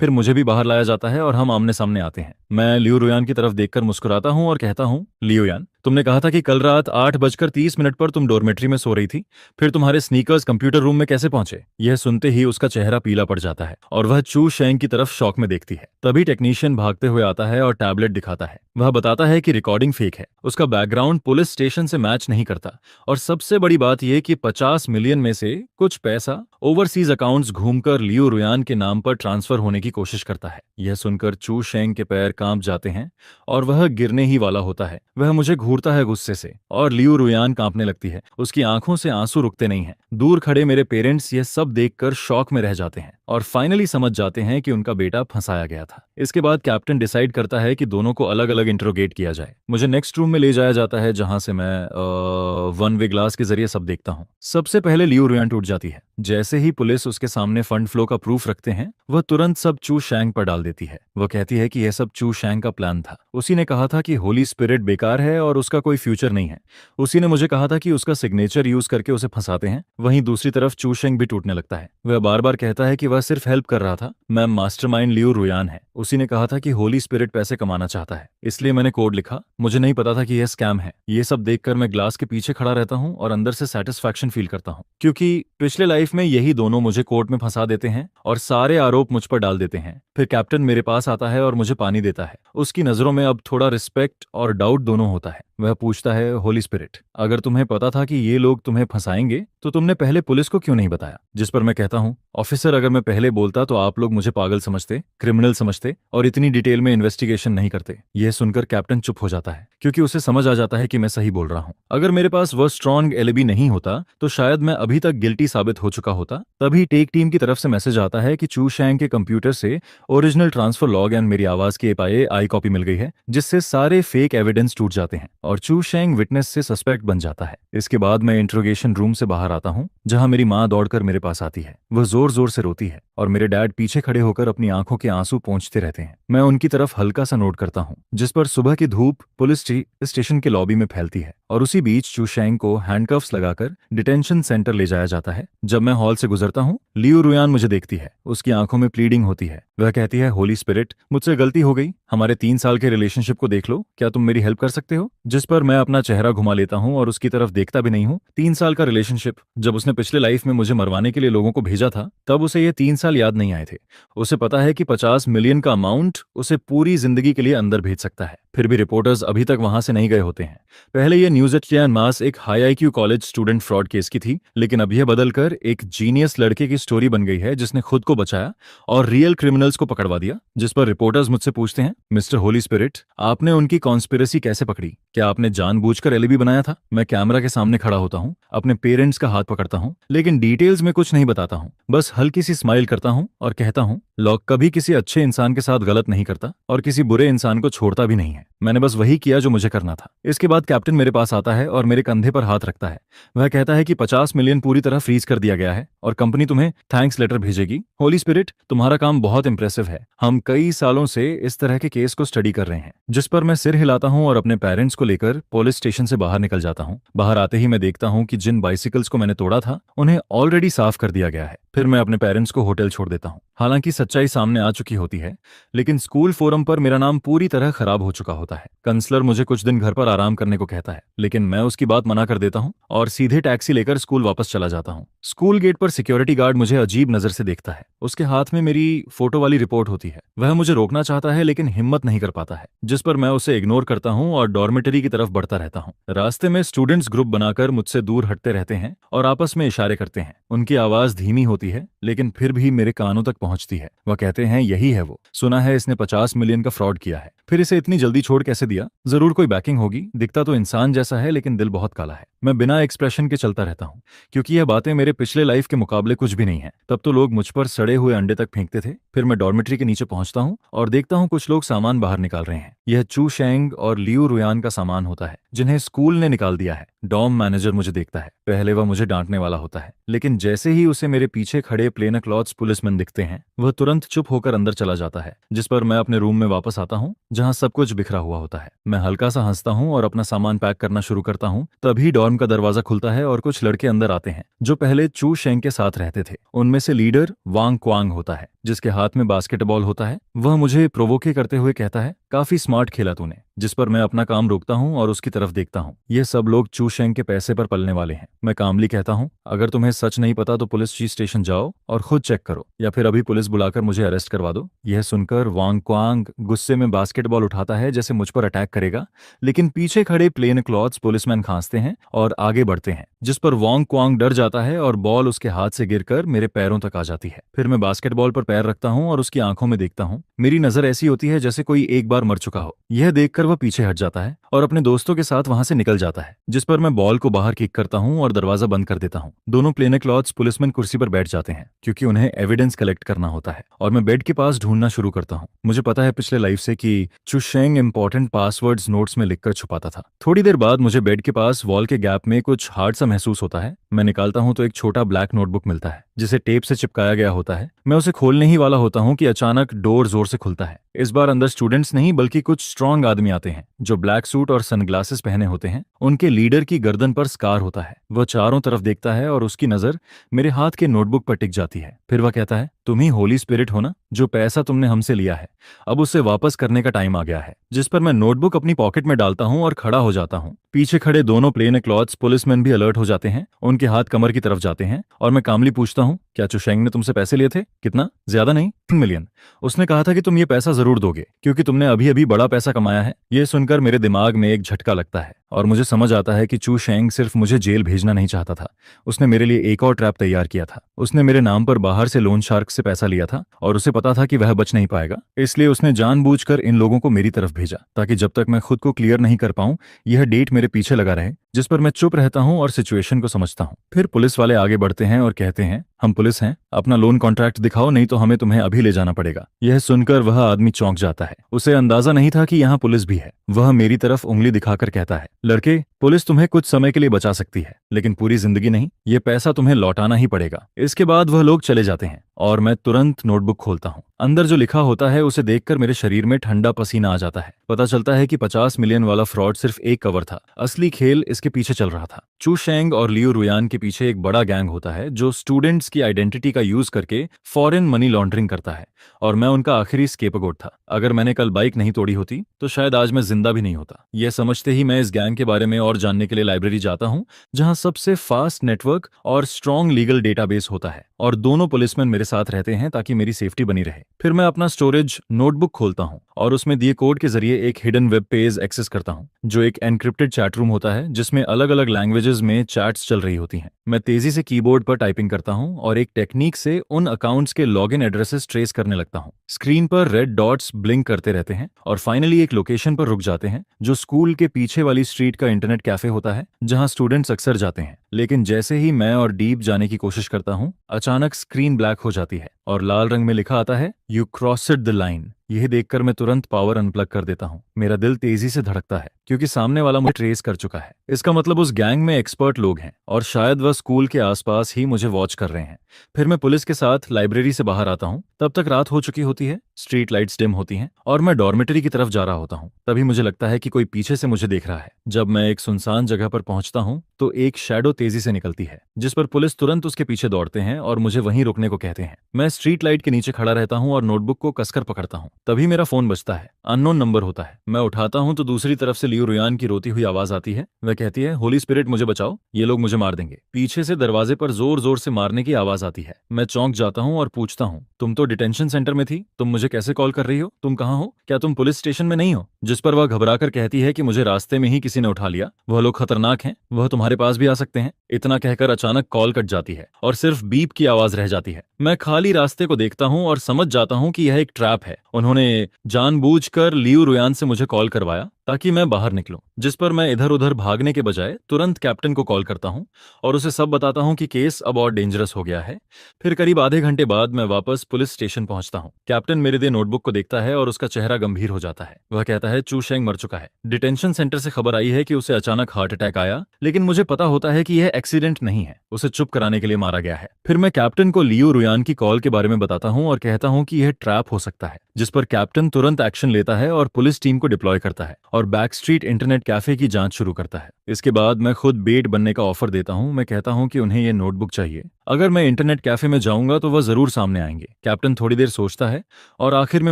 फिर मुझे भी बाहर लाया जाता है और हम आमने सामने आते हैं। मैं लियू रुयान की तरफ देखकर मुस्कुराता हूं और कहता हूं, लियू यान, तुमने कहा था कि कल रात 8:30 पर तुम डॉर्मेट्री में सो रही थी, फिर तुम्हारे स्नीकर्स कंप्यूटर रूम में कैसे पहुंचे? यह सुनते ही उसका चेहरा पीला पड़ जाता है और वह चू शेंग की तरफ शॉक में देखती है। तभी टेक्नीशियन भागते हुए आता है और टैबलेट दिखाता है। वह बताता है कि रिकॉर्डिंग फेक है, उसका बैकग्राउंड पुलिस स्टेशन से मैच नहीं करता, और सबसे बड़ी बात यह कि 50 मिलियन में से कुछ पैसा ओवरसीज अकाउंट्स घूमकर लियू रुयान के नाम पर ट्रांसफर होने की कोशिश करता है। यह सुनकर चू शेंग के पैर कांप जाते हैं और वह गिरने ही वाला होता है। वह मुझे घूरता है गुस्से से और लियू रुयान कांपने लगती है। उसकी आंखों से आंसू रुकते नहीं हैं। दूर खड़े मेरे पेरेंट्स यह सब देखकर शॉक में रह जाते हैं और फाइनली समझ जाते हैं कि उनका बेटा फंसाया गया था। इसके बाद कैप्टन डिसाइड करता है कि दोनों को अलग अलग इंट्रोगेट किया जाए। मुझे नेक्स्ट रूम में ले जाया जाता है, जहां से मैं वन वे ग्लास के जरिए सब देखता हूँ। सबसे पहले लियू रुयान टूट जाती है। जैसे ही पुलिस उसके सामने फंड फ्लो का प्रूफ रखते हैं, वह तुरंत सब चू शेंग पर डाल देती है। वह कहती है कि यह सब चू शेंग का प्लान था। उसी ने कहा था कि होली स्पिरिट बेकार है और उसका कोई फ्यूचर नहीं है। उसी ने मुझे कहा था कि उसका सिग्नेचर यूज करके उसे फंसाते हैं। वहीं दूसरी तरफ चू शेंग भी टूटने लगता है। वह बार बार कहता है कि वह सिर्फ हेल्प कर रहा था। मैम, मास्टरमाइंड लियू रुयान है। उसी ने कहा था कि होली स्पिरिट पैसे कमाना चाहता है, इसलिए मैंने कोड लिखा। मुझे नहीं पता था कि यह स्कैम है। ये सब देखकर मैं ग्लास के पीछे खड़ा रहता हूँ और अंदर से सेटिस्फैक्शन फील करता हूँ, क्योंकि पिछले लाइफ में यही दोनों मुझे कोर्ट में फंसा देते हैं और सारे आरोप मुझ पर डाल देते हैं। फिर कैप्टन मेरे पास आता है और मुझे पानी देता है। उसकी नजरों में अब थोड़ा रिस्पेक्ट और डाउट दोनों होता है। वह पूछता है, होली स्पिरिट, अगर तुम्हें पता था कि ये लोग तुम्हें फंसाएंगे तो तुमने पहले पुलिस को क्यों नहीं बताया? जिस पर मैं कहता हूँ, ऑफिसर, अगर मैं पहले बोलता तो आप लोग मुझे पागल समझते, क्रिमिनल समझते और इतनी डिटेल में इन्वेस्टिगेशन नहीं करते। यह सुनकर कैप्टन चुप हो जाता है, क्योंकि उसे समझ आ जाता है कि मैं सही बोल रहा हूँ। अगर मेरे पास वह स्ट्रॉन्ग एलिबी नहीं होता तो शायद मैं अभी तक गिल्टी साबित हो चुका होता। तभी टेक टीम की तरफ से मैसेज आता है कि चू शेंग के कंप्यूटर से ओरिजिनल ट्रांसफर लॉग एंड मेरी आवाज की आई कॉपी मिल गई है, जिससे सारे फेक एविडेंस टूट जाते हैं और चू शेंग विटनेस से सस्पेक्ट बन जाता है। इसके बाद मैं इंट्रोगेशन रूम से बाहर आता हूँ, जहां मेरी माँ दौड़कर मेरे पास आती है। वह जोर जोर से रोती है और मेरे डैड पीछे खड़े होकर अपनी आंखों के आंसू पोंछते रहते हैं। मैं उनकी तरफ हल्का सा नोट करता हूँ, जिस पर सुबह की धूप पुलिस स्टेशन के लॉबी में फैलती है और उसी बीच चू शेंग को हैंडकफ्स लगाकर डिटेंशन सेंटर ले जाया जाता है। जब मैं हॉल से गुजरता हूँ, लियू रुयान मुझे देखती है। उसकी आंखों में प्लीडिंग होती है। वह कहती है, होली स्पिरिट, मुझसे गलती हो गई। हमारे 3 साल के रिलेशनशिप को देख लो, क्या तुम मेरी हेल्प कर सकते हो? जिस पर मैं अपना चेहरा घुमा लेता हूँ और उसकी तरफ देखता भी नहीं हूँ। 3 साल का रिलेशनशिप, जब उसने पिछले लाइफ में मुझे मरवाने के लिए लोगों को भेजा था, तब उसे ये 3 साल याद नहीं आए थे। उसे पता है कि 50 मिलियन का अमाउंट उसे पूरी जिंदगी के लिए अंदर भेज सकता है। फिर भी रिपोर्टर्स अभी तक वहां से नहीं गए होते हैं। पहले ये न्यूज एट मास एक high IQ college student fraud case की थी, लेकिन अब यह बदलकर एक जीनियस लड़के की स्टोरी बन गई है जिसने खुद को बचाया और रियल क्रिमिनल्स को पकड़वा दिया। जिस पर रिपोर्टर्स मुझसे पूछते हैं, मिस्टर होली स्पिरिट, आपने उनकी कॉन्स्पिरेसी कैसे पकड़ी? क्या आपने जानबूझकर एलिबी बनाया था? मैं कैमरा के सामने खड़ा होता हूँ, अपने पेरेंट्स का हाथ पकड़ता हूँ, लेकिन डिटेल्स में कुछ नहीं बताता हूँ। बस हल्की सी स्माइल करता हूँ और कहता हूँ, लॉक कभी किसी अच्छे इंसान के साथ गलत नहीं करता और किसी बुरे इंसान को छोड़ता भी नहीं है। मैंने बस वही किया जो मुझे करना था। इसके बाद कैप्टन मेरे पास आता है और मेरे कंधे पर हाथ रखता है। वह कहता है कि 50 मिलियन पूरी तरह फ्रीज कर दिया गया है और कंपनी तुम्हें थैंक्स लेटर भेजेगी। होली स्पिरिट, तुम्हारा काम बहुत इंप्रेसिव है। हम कई सालों से इस तरह के केस को स्टडी कर रहे हैं। जिस पर मैं सिर हिलाता हूँ और अपने पेरेंट्स को लेकर पुलिस स्टेशन से बाहर निकल जाता हूँ। बाहर आते ही मैं देखता हूँ कि जिन बाइसिकल्स को मैंने तोड़ा था उन्हें ऑलरेडी साफ कर दिया गया है। फिर मैं अपने पेरेंट्स को होटल छोड़ देता हूँ। हालांकि सच्चाई सामने आ चुकी होती है, लेकिन स्कूल फोरम पर मेरा नाम पूरी तरह खराब हो चुका होता है। काउंसलर मुझे कुछ दिन घर पर आराम करने को कहता है, लेकिन मैं उसकी बात मना कर देता हूँ और सीधे टैक्सी लेकर स्कूल वापस चला जाता हूँ। स्कूल गेट पर सिक्योरिटी गार्ड मुझे अजीब नजर से देखता है। उसके हाथ में मेरी फोटो वाली रिपोर्ट होती है। वह मुझे रोकना चाहता है लेकिन हिम्मत नहीं कर पाता है, जिस पर मैं उसे इग्नोर करता हूँ और डॉर्मेटरी की तरफ बढ़ता रहता हूँ। रास्ते में स्टूडेंट्स ग्रुप बनाकर मुझसे दूर हटते रहते हैं और आपस में इशारे करते हैं। उनकी आवाज धीमी होती है लेकिन फिर भी मेरे कानों तक पहुंचती है। वह कहते हैं, यही है वो, सुना है इसने 50 मिलियन का फ्रॉड किया है। फिर इसे इतनी जल्दी छोड़ कैसे दिया? जरूर कोई बैकिंग होगी। दिखता तो इंसान जैसा है लेकिन दिल बहुत काला है। मैं बिना एक्सप्रेशन के चलता रहता हूँ, क्योंकि यह बातें मेरे पिछले लाइफ के मुकाबले कुछ भी नहीं है। तब तो लोग मुझ पर सड़े हुए अंडे तक फेंकते थे। फिर मैं डॉर्मेट्री के नीचे पहुंचता हूँ और देखता हूँ कुछ लोग सामान बाहर निकाल रहे हैं। यह चू शेंग और लियू रुयान का सामान होता है, जिन्हें स्कूल ने निकाल दिया है। डॉम मैनेजर मुझे देखता है। पहले वह मुझे डांटने वाला होता है, लेकिन जैसे ही उसे मेरे पीछे खड़े प्लेन क्लॉथ्स पुलिसमैन दिखते हैं, वह तुरंत चुप होकर अंदर चला जाता है। जिस पर मैं अपने रूम में वापस आता हूँ, जहाँ सब कुछ बिखरा हुआ होता है। मैं हल्का सा हंसता हूँ और अपना सामान पैक करना शुरू करता हूँ। तभी डॉर्म का दरवाजा खुलता है और कुछ लड़के अंदर आते हैं जो पहले चू शेंग के साथ रहते थे। उनमें से लीडर वांग क्वांग होता है, जिसके हाथ में बास्केटबॉल होता है। वह मुझे प्रोवोके करते हुए कहता है, काफी स्मार्ट खेला तूने। जिस पर मैं अपना काम रोकता हूँ और उसकी तरफ देखता हूँ। ये सब लोग चू शेंग के पैसे पर पलने वाले हैं। मैं कामली कहता हूँ, अगर तुम्हें सच नहीं पता तो पुलिस चीफ स्टेशन जाओ और खुद चेक करो, या फिर अभी पुलिस बुलाकर मुझे अरेस्ट करवा दो। यह सुनकर वांग क्वांग गुस्से में बास्केटबॉल उठाता है जैसे मुझ पर अटैक करेगा, लेकिन पीछे खड़े प्लेन क्लॉथ्स पुलिसमैन खांसते हैं और आगे बढ़ते हैं, जिस पर वांग क्वांग डर जाता है और बॉल उसके हाथ से गिरकर मेरे पैरों तक आ जाती है। फिर मैं बास्केटबॉल पर पैर रखता हूँ और उसकी आंखों में देखता हूँ। मेरी नजर ऐसी होती है जैसे कोई एक बार मर चुका हो। यह देखकर वह पीछे हट जाता है और अपने दोस्तों के साथ वहां से निकल जाता है, जिस पर मैं बॉल को बाहर किक करता हूँ और दरवाजा बंद कर देता हूँ। दोनों प्लेन क्लॉथ्स पुलिसमैन कुर्सी पर बैठ जाते हैं, क्योंकि उन्हें एविडेंस कलेक्ट करना होता है, और मैं बेड के पास ढूंढना शुरू करता हूँ। मुझे पता है पिछले लाइफ से कि चू शेंग इंपॉर्टेंट पासवर्ड्स नोट्स में लिखकर छुपाता था। थोड़ी देर बाद मुझे बेड के पास वॉल के गैप में कुछ हार्ड सा महसूस होता है। मैं निकालता हूँ तो एक छोटा ब्लैक नोटबुक मिलता है, जिसे टेप से चिपकाया गया होता है। मैं उसे खोलने ही वाला होता हूँ कि अचानक डोर जोर से खुलता है। इस बार अंदर स्टूडेंट्स नहीं बल्कि कुछ स्ट्रांग आदमी आते हैं जो ब्लैक सूट और सनग्लासेस पहने होते हैं। उनके लीडर की गर्दन पर स्कार होता है। वह चारों तरफ देखता है और उसकी नजर मेरे हाथ के नोटबुक पर टिक जाती है। फिर वह कहता है, तुम ही होली स्पिरिट हो ना? जो पैसा तुमने हमसे लिया है, अब उसे वापस करने का टाइम आ गया है। जिस पर मैं नोटबुक अपनी पॉकेट में डालता हूँ और खड़ा हो जाता हूँ। पीछे खड़े दोनों प्लेन क्लॉथ्स पुलिसमैन भी अलर्ट हो जाते हैं। उनके हाथ कमर की तरफ जाते हैं और मैं कामली पूछता हूँ, क्या चू शेंग ने तुमसे पैसे लिए थे? कितना? ज्यादा नहीं, 3 मिलियन। उसने कहा था कि तुम ये पैसा जरूर दोगे क्योंकि तुमने अभी अभी बड़ा पैसा कमाया है। ये सुनकर मेरे दिमाग में एक झटका लगता है और मुझे समझ आता है कि चू शेंग सिर्फ मुझे जेल भेजना नहीं चाहता था, उसने मेरे लिए एक और ट्रैप तैयार किया था। उसने मेरे नाम पर बाहर से लोन शार्क से पैसा लिया था और उसे पता था कि वह बच नहीं पाएगा, इसलिए उसने जानबूझकर इन लोगों को मेरी तरफ भेजा ताकि जब तक मैं खुद को क्लियर नहीं कर पाऊं यह डेट मेरे पीछे लगा रहे। जिस पर मैं चुप रहता हूं और सिचुएशन को समझता हूं। फिर पुलिस वाले आगे बढ़ते हैं और कहते हैं, हम पुलिस हैं, अपना लोन कॉन्ट्रैक्ट दिखाओ नहीं तो हमें तुम्हें अभी ले जाना पड़ेगा। यह सुनकर वह आदमी चौंक जाता है। उसे अंदाजा नहीं था कि यहाँ पुलिस भी है। वह मेरी तरफ उंगली दिखाकर कहता है, लड़के, पुलिस तुम्हें कुछ समय के लिए बचा सकती है लेकिन पूरी जिंदगी नहीं। ये पैसा तुम्हें लौटाना ही पड़ेगा। इसके बाद वह लोग चले जाते हैं और मैं तुरंत नोटबुक खोलता हूँ। अंदर जो लिखा होता है उसे देखकर मेरे शरीर में ठंडा पसीना आ जाता है। पता चलता है कि 50 मिलियन वाला फ्रॉड सिर्फ एक कवर था, असली खेल इसके पीछे चल रहा था। चू शेंग और लियू रुयान के पीछे एक बड़ा गैंग होता है जो स्टूडेंट्स की आइडेंटिटी का यूज करके फॉरेन मनी लॉन्ड्रिंग करता है, और मैं उनका आखिरी स्केपगोट था। अगर मैंने कल बाइक नहीं तोड़ी होती तो शायद आज मैं जिंदा भी नहीं होता। यह समझते ही मैं इस गैंग के बारे में और जानने के लिए लाइब्रेरी जाता हूं, जहां सबसे फास्ट नेटवर्क और स्ट्रॉन्ग लीगल डेटाबेस होता है, और दोनों पुलिसमैन मेरे साथ रहते हैं ताकि मेरी सेफ्टी बनी रहे। फिर मैं अपना स्टोरेज नोटबुक खोलता हूं और उसमें दिए कोड के जरिए एक हिडन वेब पेज एक्सेस करता हूं, जो एक एनक्रिप्टेड चैट रूम होता है जिसमें अलग अलग लैंग्वेजेस में चैट्स चल रही होती हैं। मैं तेजी से कीबोर्ड पर टाइपिंग करता हूं और एक टेक्निक से उन अकाउंट्स के लॉगिन एड्रेसेस ट्रेस करने लगता हूं। स्क्रीन पर रेड डॉट्स ब्लिंक करते रहते हैं और फाइनली एक लोकेशन पर रुक जाते हैं, जो स्कूल के पीछे वाली स्ट्रीट का इंटरनेट कैफे होता है जहां स्टूडेंट्स अक्सर जाते हैं। लेकिन जैसे ही मैं और डीप जाने की कोशिश करता हूं, अचानक स्क्रीन ब्लैक हो जाती है और लाल रंग में लिखा आता है, यू क्रॉस्ड द लाइन। यह देखकर मैं तुरंत पावर अनप्लग कर देता हूं। मेरा दिल तेजी से धड़कता है क्योंकि सामने वाला मुझे ट्रेस कर चुका है। इसका मतलब उस गैंग में एक्सपर्ट लोग हैं और शायद वह स्कूल के आसपास ही मुझे वॉच कर रहे हैं। फिर मैं पुलिस के साथ लाइब्रेरी से बाहर आता हूं। तब तक रात हो चुकी होती है, स्ट्रीट लाइट्स डिम होती हैं और मैं डॉर्मेटरी की तरफ जा रहा होता हूं। तभी मुझे लगता है कि कोई पीछे से मुझे देख रहा है। जब मैं एक सुनसान जगह पर पहुंचता हूं तो एक शैडो तेजी से निकलती है, जिस पर पुलिस तुरंत उसके पीछे दौड़ते हैं और मुझे वहीं रुकने को कहते हैं। मैं स्ट्रीट लाइट के नीचे खड़ा रहता हूं और नोटबुक को कसकर पकड़ता हूं। तभी मेरा फोन बजता है। अननोन नंबर होता है। मैं उठाता हूं तो दूसरी तरफ से लियू रुयान की रोती हुई आवाज आती है। वह कहती है, होली स्पिरिट मुझे बचाओ, ये लोग मुझे मार देंगे। पीछे से दरवाजे पर जोर जोर से मारने की आवाज आती है। मैं चौंक जाता हूं और पूछता हूं, तुम तो डिटेंशन सेंटर में थी, तुम मुझे कैसे कॉल कर रही हो? तुम कहाँ हो? क्या तुम पुलिस स्टेशन में नहीं हो? जिस पर वह घबराकर कहती है कि मुझे रास्ते में ही किसी ने उठा लिया, वह लोग खतरनाक हैं, वह तुम्हारे पास भी आ सकते हैं। इतना कहकर अचानक कॉल कट जाती है और सिर्फ बीप की आवाज रह जाती है। मैं खाली रास्ते को देखता हूं और समझ जाता हूं कि यह एक ट्रैप है। उन्होंने जानबूझकर लियू रुयान से मुझे कॉल करवाया ताकि मैं बाहर निकलूं, जिस पर मैं इधर उधर भागने के बजाय तुरंत कैप्टन को कॉल करता हूं और उसे सब बताता हूं कि केस अब और डेंजरस हो गया है। फिर करीब आधे घंटे बाद मैं वापस पुलिस स्टेशन पहुंचता हूं। कैप्टन मेरे दे नोटबुक को देखता है और उसका चेहरा गंभीर हो जाता है। वह कहता है, चू शेंग मर चुका है। डिटेंशन सेंटर से खबर आई है कि उसे अचानक हार्ट अटैक आया, लेकिन मुझे पता होता है कि यह एक्सीडेंट नहीं है, उसे चुप कराने के लिए मारा गया है। फिर मैं कैप्टन को लियू रुयान की कॉल के बारे में बताता हूं और कहता हूं कि यह ट्रैप हो सकता है, जिस पर कैप्टन तुरंत एक्शन लेता है और पुलिस टीम को डिप्लॉय करता है और बैक स्ट्रीट इंटरनेट कैफे की जांच शुरू करता है। इसके बाद मैं खुद बेट बनने का ऑफर देता हूं। मैं कहता हूं कि उन्हें यह नोटबुक चाहिए। अगर मैं इंटरनेट कैफे में जाऊंगा तो वह जरूर सामने आएंगे। कैप्टन थोड़ी देर सोचता है और आखिर में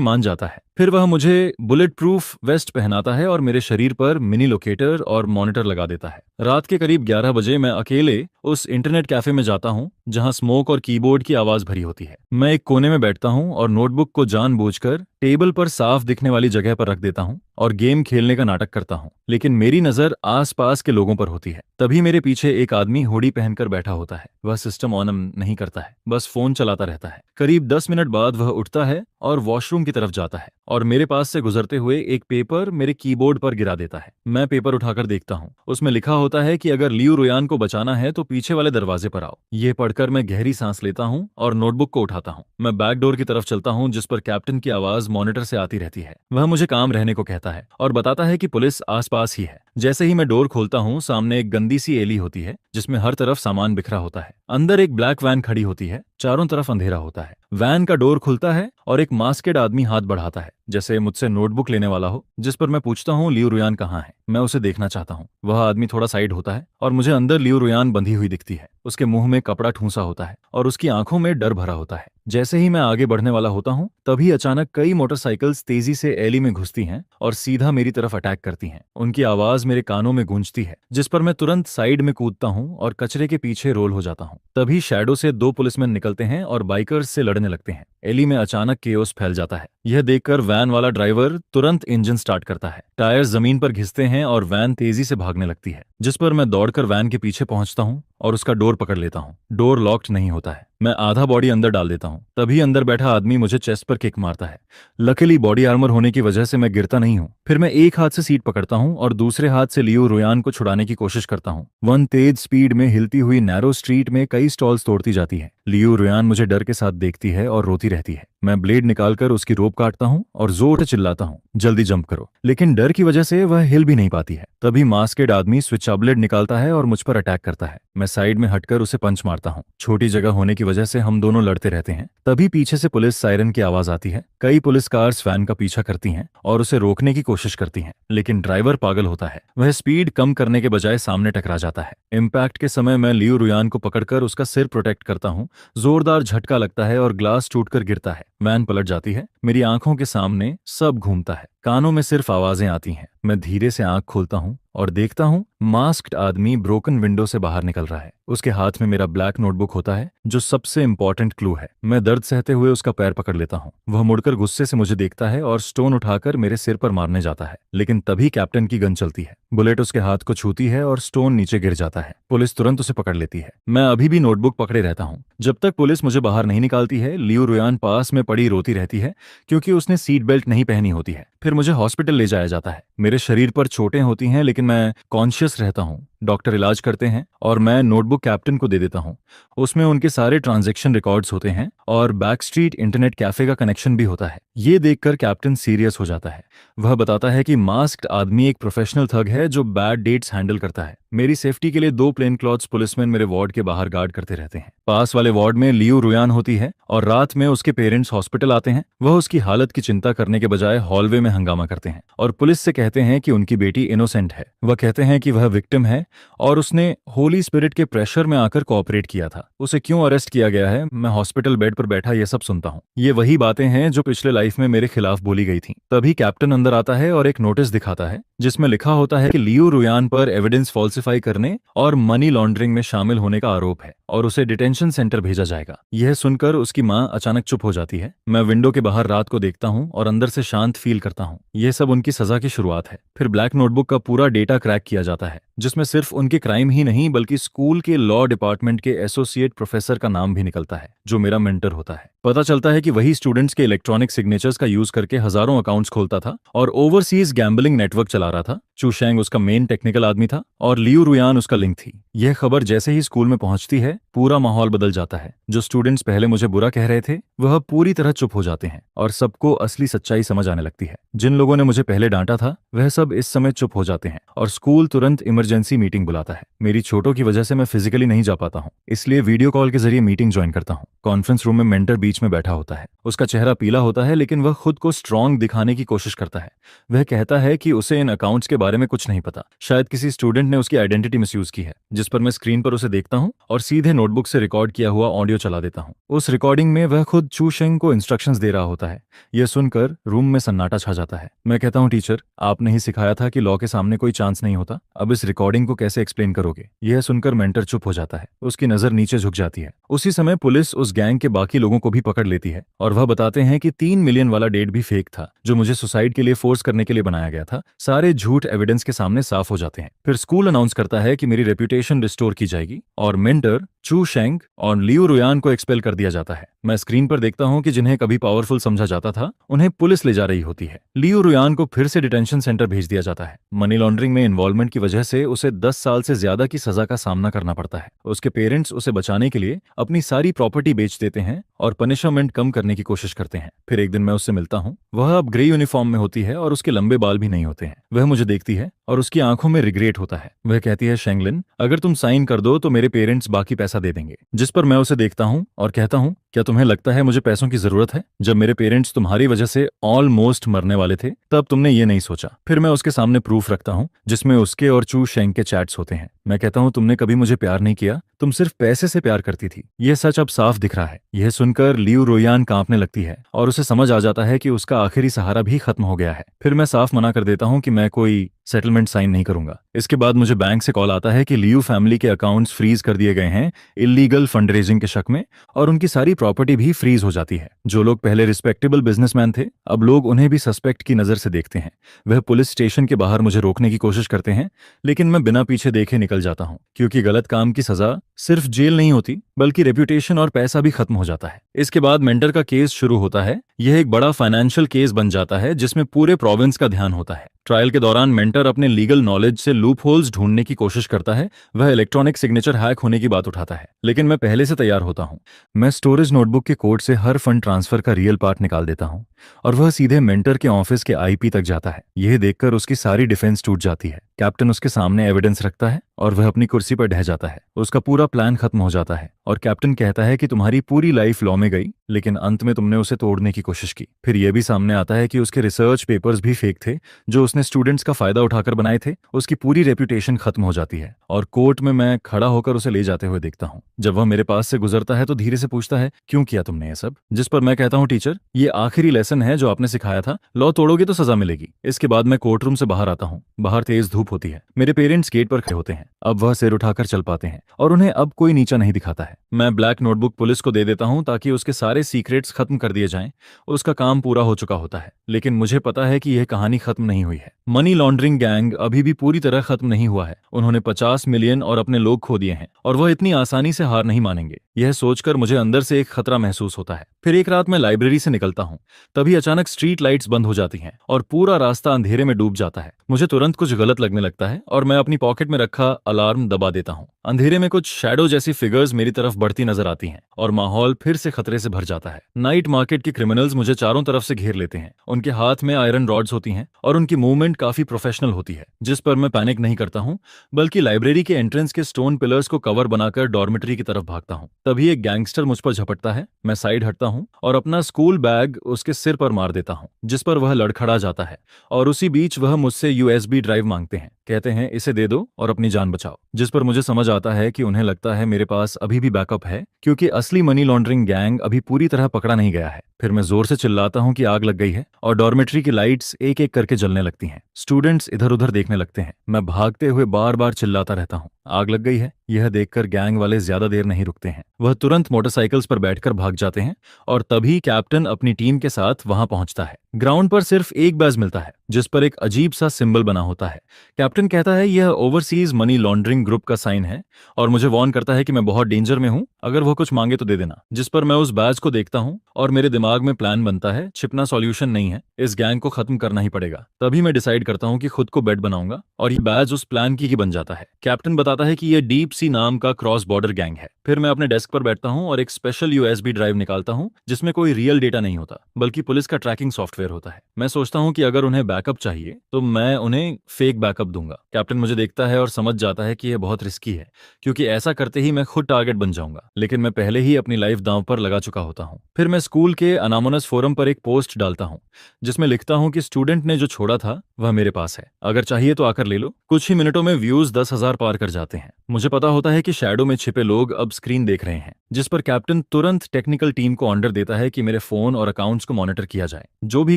मान जाता है। फिर वह मुझे बुलेट प्रूफ वेस्ट पहनाता है और मेरे शरीर पर मिनी लोकेटर और मॉनिटर लगा देता है। रात के करीब 11 बजे मैं अकेले उस इंटरनेट कैफे में जाता हूं, जहां स्मोक और कीबोर्ड की आवाज भरी होती है। मैं एक कोने में बैठता हूं और नोटबुक को जानबूझकर टेबल पर साफ दिखने वाली जगह पर रख देता हूं और गेम खेलने का नाटक करता हूं, लेकिन मेरी नजर आसपास के लोगों पर होती है। तभी मेरे पीछे एक आदमी हुडी पहनकर बैठा होता है। वह सिस्टम ऑन नहीं करता है, बस फोन चलाता रहता है। करीब 10 मिनट बाद वह उठता है और वॉशरूम की तरफ जाता है और मेरे पास से गुजरते हुए एक पेपर मेरे कीबोर्ड पर गिरा देता है। मैं पेपर उठाकर देखता हूं। उसमें लिखा होता है कि अगर लियू रुयान को बचाना है तो पीछे वाले दरवाजे पर आओ। यह पढ़कर मैं गहरी सांस लेता हूं और नोटबुक को उठाता हूं। मैं बैक डोर की तरफ चलता हूं, जिस पर कैप्टन की आवाज मॉनिटर से आती रहती है। वह मुझे काम रहने को कहता है और बताता है कि पुलिस आसपास ही है। जैसे ही मैं डोर खोलता हूं, सामने एक गंदी सी एली होती है जिसमें हर तरफ सामान बिखरा होता है। अंदर एक ब्लैक वैन खड़ी होती है। चारों तरफ अंधेरा होता है। वैन का डोर खुलता है और एक मास्केड आदमी हाथ बढ़ाता है, जैसे मुझसे नोटबुक लेने वाला हो। जिस पर मैं पूछता हूँ, लियू रुयान कहाँ है? मैं उसे देखना चाहता हूँ। वह आदमी थोड़ा साइड होता है और मुझे अंदर लियू रुयान बंधी हुई दिखती है। उसके मुंह में कपड़ा ठूंसा होता है और उसकी आंखों में डर भरा होता है। जैसे ही मैं आगे बढ़ने वाला होता हूँ, तभी अचानक कई मोटरसाइकिल्स तेजी से एली में घुसती हैं और सीधा मेरी तरफ अटैक करती हैं। उनकी आवाज मेरे कानों में गूंजती है, जिस पर मैं तुरंत साइड में कूदता हूँ और कचरे के पीछे रोल हो जाता हूँ। तभी शैडो से 2 पुलिसमैन निकलते हैं और बाइकर्स से लड़ने लगते हैं। एली में अचानक केओस फैल जाता है। यह देखकर वैन वाला ड्राइवर तुरंत इंजन स्टार्ट करता है। टायर्स जमीन पर घिसते हैं और वैन तेजी से भागने लगती है, जिस पर मैं दौड़कर वैन के पीछे पहुंचता हूं और उसका डोर पकड़ लेता हूं। डोर लॉक्ड नहीं होता है। मैं आधा बॉडी अंदर डाल देता हूं। तभी अंदर बैठा आदमी मुझे चेस्ट पर किक मारता है। लकीली बॉडी आर्मर होने की वजह से मैं गिरता नहीं हूं। फिर मैं एक हाथ से सीट पकड़ता हूं और दूसरे हाथ से लियू रुयान को छुड़ाने की कोशिश करता हूं। वन तेज स्पीड में हिलती हुई नैरो स्ट्रीट में कई स्टॉल्स तोड़ती जाती है। लियू रुयान मुझे डर के साथ देखती है और रोती रहती है। मैं ब्लेड निकालकर उसकी रोप काटता हूं और जोर से चिल्लाता हूं, जल्दी जंप करो, लेकिन डर की वजह से वह हिल भी नहीं पाती है। तभी मास्केड आदमी स्विच ब्लेड निकालता है और मुझ पर अटैक करता है। मैं साइड में हटकर उसे पंच मारता हूं। छोटी जगह होने की वजह से हम दोनों लड़ते रहते हैं। तभी पीछे से पुलिस सायरन की आवाज आती है। कई पुलिस कार्स वैन का पीछा करती हैं और उसे रोकने की कोशिश करती हैं, लेकिन ड्राइवर पागल होता है। वह स्पीड कम करने के बजाय सामने टकरा जाता है। इम्पैक्ट के समय मैं लियू रुयान को पकड़कर उसका सिर प्रोटेक्ट करता हूँ। जोरदार झटका लगता है और ग्लास टूटकर गिरता है। वैन पलट जाती है। मेरी आंखों के सामने सब घूमता है। कानों में सिर्फ आवाजें आती हैं। मैं धीरे से आंख खोलता हूँ और देखता हूँ मास्क्ड आदमी ब्रोकन विंडो से बाहर निकल रहा है। उसके हाथ में मेरा ब्लैक नोटबुक होता है, जो सबसे इंपॉर्टेंट क्लू है। मैं दर्द सहते हुए उसका पैर पकड़ लेता हूँ। वह मुड़कर गुस्से से मुझे देखता है और स्टोन उठाकर मेरे सिर पर मारने जाता है, लेकिन तभी कैप्टन की गन चलती है। बुलेट उसके हाथ को छूती है और स्टोन नीचे गिर जाता है। पुलिस तुरंत उसे पकड़ लेती है। मैं अभी भी नोटबुक पकड़े रहता हूँ। जब तक पुलिस मुझे बाहर नहीं निकालती है, लियू रुयान पास में पड़ी रोती रहती है क्योंकि उसने सीट बेल्ट नहीं पहनी होती है। फिर मुझे हॉस्पिटल ले जाया जाता है। मेरे शरीर पर चोटें होती हैं, लेकिन मैं कॉन्शियस रहता हूँ। डॉक्टर इलाज करते हैं और मैं नोटबुक कैप्टन को दे देता हूँ। उसमें उनके सारे ट्रांजैक्शन रिकॉर्ड्स होते हैं और बैक स्ट्रीट इंटरनेट कैफे का कनेक्शन भी होता है। ये देखकर कैप्टन सीरियस हो जाता है। वह बताता है कि मास्क्ड आदमी एक प्रोफेशनल थग है जो बैड डेट्स हैंडल करता है। मेरी सेफ्टी के लिए 2 प्लेन क्लॉथ्स पुलिसमैन मेरे वार्ड के बाहर गार्ड करते रहते हैं। पास वाले वार्ड में लियू रुयान होती है और रात में उसके पेरेंट्स हॉस्पिटल आते हैं। वह उसकी हालत की चिंता करने के बजाय हॉलवे में हंगामा करते हैं और पुलिस से कहते हैं कि उनकी बेटी इनोसेंट है। वह कहते हैं कि वह विक्टिम है और उसने होली स्पिरिट के प्रेशर में आकर कोऑपरेट किया था। उसे क्यों अरेस्ट किया गया है, मैं हॉस्पिटल बेड पर बैठा ये सब सुनता हूँ। ये वही बातें हैं जो पिछले लाइफ में मेरे खिलाफ बोली गई थी। तभी कैप्टन अंदर आता है और एक नोटिस दिखाता है जिसमें लिखा होता है कि लियू रुयान पर एविडेंस फॉल्सिफाई करने और मनी लॉन्ड्रिंग में शामिल होने का आरोप है और उसे डिटेंशन सेंटर भेजा जाएगा। यह सुनकर उसकी मां अचानक चुप हो जाती है। मैं विंडो के बाहर रात को देखता हूँ और अंदर से शांत फील करता हूँ। यह सब उनकी सजा की शुरुआत है। फिर ब्लैक नोटबुक का पूरा डेटा क्रैक किया जाता है, जिसमें सिर्फ उनके क्राइम ही नहीं बल्कि स्कूल के लॉ डिपार्टमेंट के एसोसिएट प्रोफेसर का नाम भी निकलता है, जो मेरा मेंटर होता है। पता चलता है कि वही स्टूडेंट्स के इलेक्ट्रॉनिक सिग्नेचर्स का यूज करके हजारों अकाउंट्स खोलता था और ओवरसीज गैम्बलिंग नेटवर्क चला रहा था। चू शेंग उसका मेन टेक्निकल आदमी था और लियू रुयान उसका लिंक थी। यह खबर जैसे ही स्कूल में पहुंचती है, पूरा माहौल बदल जाता है। जो स्टूडेंट्स पहले मुझे बुरा कह रहे थे, वह पूरी तरह चुप हो जाते हैं और सबको असली सच्चाई समझ आने लगती है। जिन लोगों ने मुझे पहले डांटा था, वह सब इस समय चुप हो जाते हैं और स्कूल तुरंत इमरजेंसी मीटिंग बुलाता है। मेरी चोटों की वजह से मैं फिजिकली नहीं जा पाता हूँ, इसलिए वीडियो कॉल के जरिए मीटिंग ज्वाइन करता हूँ। कॉन्फ्रेंस रूम में मेंटर बीच में बैठा होता है। उसका चेहरा पीला होता है, लेकिन वह खुद को स्ट्रांग दिखाने की कोशिश करता है। वह कहता है कि उसे इन अकाउंट्स के बारे में कुछ नहीं पता। शायद किसी स्टूडेंट ने उसकी आइडेंटिटी मिसयूज की है। जिस पर मैं स्क्रीन पर उसे देखता हूँ और सीधे नोटबुक से रिकॉर्ड किया हुआ ऑडियो चला देता हूँ। उस रिकॉर्डिंग में वह खुद चू शेंग को इंस्ट्रक्शंस दे रहा होता है। यह सुनकर रूम में सन्नाटा छा जाता है। मैं कहता हूँ, टीचर, आपने ही सिखाया था कि लॉ के सामने कोई चांस नहीं होता। अब इस रिकॉर्डिंग को कैसे एक्सप्लेन करोगे? यह सुनकर मेंटर चुप हो जाता है। उसकी नजर नीचे झुक जाती है। उसी समय पुलिस उस गैंग के बाकी लोगों को भी पकड़ लेती है और वह बताते हैं कि 3 मिलियन वाला डेट भी फेक था, जो मुझे सुसाइड के लिए फोर्स करने के लिए बनाया गया था। सारे झूठ एविडेंस के सामने साफ हो जाते हैं। फिर स्कूल अनाउंस करता है कि मेरी रेपुटेशन रिस्टोर की जाएगी और मेंटर, चू शेंग और लियू रुयान को एक्सपेल कर दिया जाता है। मैं स्क्रीन पर देखता हूं कि जिन्हें कभी पावरफुल समझा जाता था, उन्हें पुलिस ले जा रही होती है। लियू रुयान को फिर से डिटेंशन सेंटर भेज दिया जाता है। मनी लॉन्ड्रिंग में इन्वॉल्वमेंट की वजह से उसे 10 साल से ज्यादा की सजा का सामना करना पड़ता है। उसके पेरेंट्स उसे बचाने के लिए अपनी सारी प्रॉपर्टी बेच देते हैं और पनिशमेंट कम करने की कोशिश करते हैं। फिर एक दिन मैं उससे मिलता हूँ। वह अब ग्रे यूनिफॉर्म में होती है और उसके लंबे बाल भी नहीं होते हैं। वह मुझे देखती है और उसकी आंखों में रिग्रेट होता है। वह कहती है, शेंगलिन, अगर तुम साइन कर दो तो मेरे पेरेंट्स बाकी पैसा दे देंगे। जिस पर मैं उसे देखता हूँ और कहता हूँ, क्या तुम्हें लगता है मुझे पैसों की जरूरत है? जब मेरे पेरेंट्स तुम्हारी वजह से ऑलमोस्ट मरने वाले थे, तब तुमने ये नहीं सोचा। फिर मैं उसके सामने प्रूफ रखता हूँ जिसमें उसके और चू शेंग के चैट्स होते हैं। मैं कहता हूँ, तुमने कभी मुझे प्यार नहीं किया, तुम सिर्फ पैसे से प्यार करती थी। यह सच अब साफ दिख रहा है। यह सुनकर लियू रुयान कांपने लगती है और उसे समझ आ जाता है कि उसका आखिरी सहारा भी खत्म हो गया है। फिर मैं साफ मना कर देता हूँ कि मैं कोई सेटलमेंट साइन नहीं करूंगा। इसके बाद मुझे बैंक से कॉल आता है कि लियू फैमिली के अकाउंट्स फ्रीज कर दिए गए हैं इलीगल फंड रेजिंग के शक में, और उनकी सारी प्रॉपर्टी भी फ्रीज हो जाती है। जो लोग पहले रिस्पेक्टेबल बिजनेसमैन थे, अब लोग उन्हें भी सस्पेक्ट की नजर से देखते हैं। वह पुलिस स्टेशन के बाहर मुझे रोकने की कोशिश करते हैं, लेकिन मैं बिना पीछे देखे निकल जाता हूँ, क्योंकि गलत काम की सजा सिर्फ जेल नहीं होती बल्कि रेप्यूटेशन और पैसा भी खत्म हो जाता है। इसके बाद मेंटर का केस शुरू होता है। यह एक बड़ा फाइनेंशियल केस बन जाता है जिसमें पूरे प्रोविंस का ध्यान होता है। ट्रायल के दौरान मेंटर अपने लीगल नॉलेज से लूप होल्स ढूंढने की कोशिश करता है। वह इलेक्ट्रॉनिक सिग्नेचर हैक होने की बात उठाता है, लेकिन मैं पहले से तैयार होता हूँ। मैं स्टोरेज नोटबुक के कोड से हर फंड ट्रांसफर का रियल पार्ट निकाल देता हूँ और वह सीधे मेंटर के ऑफिस के आईपी तक जाता है। यह देखकर उसकी सारी डिफेंस टूट जाती है। कैप्टन उसके सामने एविडेंस रखता है और वह अपनी कुर्सी पर ढह जाता है। उसका पूरा प्लान खत्म हो जाता है और कैप्टन कहता है कि तुम्हारी पूरी लाइफ लॉ में गई, लेकिन अंत में तुमने उसे तोड़ने की कोशिश की। फिर यह भी सामने आता है कि उसके रिसर्च पेपर्स भी फेक थे जो उसने स्टूडेंट्स का फायदा उठाकर बनाए थे। उसकी पूरी रेपुटेशन खत्म हो जाती है और कोर्ट में मैं खड़ा होकर उसे ले जाते हुए देखता हूँ। जब वह मेरे पास से गुजरता है तो धीरे से पूछता है, क्यों किया तुमने ये सब? जिस पर मैं कहता हूँ, टीचर, ये आखिरी लेसन है जो आपने सिखाया था, लॉ तोड़ोगे तो सजा मिलेगी। इसके बाद मैं कोर्ट रूम से बाहर आता हूँ। बाहर तेज धूप होती है। मेरे पेरेंट्स गेट पर खड़े होते हैं। अब वह सिर उठाकर चल पाते हैं और उन्हें अब कोई नीचा नहीं दिखाता है। मैं ब्लैक नोटबुक पुलिस को दे देता हूँ ताकि उसके सारे सीक्रेट्स खत्म कर दिए जाएं। उसका काम पूरा हो चुका होता है, लेकिन मुझे पता है कि यह कहानी खत्म नहीं हुई है। मनी लॉन्ड्रिंग गैंग अभी भी पूरी तरह खत्म नहीं हुआ है। उन्होंने 50 मिलियन और अपने लोग खो दिए हैं और वह इतनी आसानी से हार नहीं मानेंगे। यह सोचकर मुझे अंदर से एक खतरा महसूस होता है। फिर एक रात मैं लाइब्रेरी से निकलता हूँ। तभी अचानक स्ट्रीट लाइट्स बंद हो जाती हैं और पूरा रास्ता अंधेरे में डूब जाता है। मुझे तुरंत कुछ गलत लगने लगता है और मैं अपनी पॉकेट में रखा अलार्म दबा देता हूँ। अंधेरे में कुछ शैडो जैसी फिगर्स मेरी तरफ बढ़ती नजर आती हैं और माहौल फिर से खतरे से भर जाता है। नाइट मार्केट के क्रिमिनल्स मुझे चारों तरफ से घेर लेते हैं। उनके हाथ में आयरन रॉड्स होती हैं और उनकी मूवमेंट काफी प्रोफेशनल होती है, जिस पर मैं पैनिक नहीं करता हूँ, बल्कि लाइब्रेरी के एंट्रेंस के स्टोन पिलर्स को कवर बनाकर डॉर्मेटरी की तरफ भागता हूँ। तभी एक गैंगस्टर मुझ पर झपटता है। मैं साइड हटता हूँ और अपना स्कूल बैग उसके सिर पर मार देता हूँ, जिस पर वह लड़खड़ा जाता है और उसी बीच वह मुझसे USB ड्राइव मांगते हैं। कहते हैं, इसे दे दो और अपनी जान बचाओ। जिस पर मुझे समझ आता है कि उन्हें लगता है मेरे पास अभी भी बैकअप है, क्योंकि असली मनी लॉन्ड्रिंग गैंग अभी पूरी तरह पकड़ा नहीं गया है। फिर मैं जोर से चिल्लाता हूँ कि आग लग गई है और डॉर्मेटरी की लाइट्स एक एक करके जलने लगती हैं। स्टूडेंट्स इधर उधर देखने लगते हैं। मैं भागते हुए बार बार चिल्लाता रहता हूँ, आग लग गई है। यह देखकर गैंग वाले ज्यादा देर नहीं रुकते हैं। वह तुरंत मोटरसाइकिल्स पर बैठकर भाग जाते हैं और तभी कैप्टन अपनी टीम के साथ वहां पहुंचता है। ग्राउंड पर सिर्फ एक बैज मिलता है, जिस पर एक अजीब सा सिंबल बना होता है। कैप्टन कहता है यह ओवरसीज मनी लॉन्ड्रिंग ग्रुप का साइन है और मुझे वार्न करता है कि मैं बहुत डेंजर में हूं, अगर वो कुछ मांगे तो दे देना। जिस पर मैं उस बैज को देखता हूं और मेरे दिमाग में प्लान बनता है, छिपना सॉल्यूशन नहीं है, इस गैंग को खत्म करना ही पड़ेगा। तभी मैं डिसाइड करता हूं कि खुद को बेड बनाऊंगा और ये बैज उस प्लान की ही बन जाता है। कैप्टन बताता है कि यह डीप सी नाम का क्रॉस बॉर्डर गैंग है। फिर मैं अपने डेस्क पर बैठता हूं और एक स्पेशल USB ड्राइव निकालता हूं, जिसमें कोई रियल डेटा नहीं होता, बल्कि पुलिस का ट्रैकिंग सॉफ्टवेयर होता है। मैं सोचता हूं कि अगर उन्हें बैकअप चाहिए तो मैं उन्हें फेक बैकअप दूंगा। कैप्टन मुझे देखता है और समझ जाता है कि यह बहुत रिस्की है, क्योंकि ऐसा करते ही मैं खुद टारगेट बन जाऊंगा, लेकिन मैं पहले ही अपनी लाइफ दांव पर लगा चुका होता हूं। फिर मैं स्कूल के अनामोनस फोरम पर एक पोस्ट डालता हूं, जिसमें लिखता हूं कि स्टूडेंट ने जो छोड़ा था वह मेरे पास है, अगर चाहिए तो आकर ले लो। कुछ ही मिनटों में व्यूज 10,000 पार कर जाते हैं। मुझे पता होता है कि शैडो में छिपे लोग अब स्क्रीन देख रहे हैं, जिस पर कैप्टन तुरंत टेक्निकल टीम को ऑर्डर देता है कि मेरे फोन और अकाउंट्स को मॉनिटर किया जाए। जो भी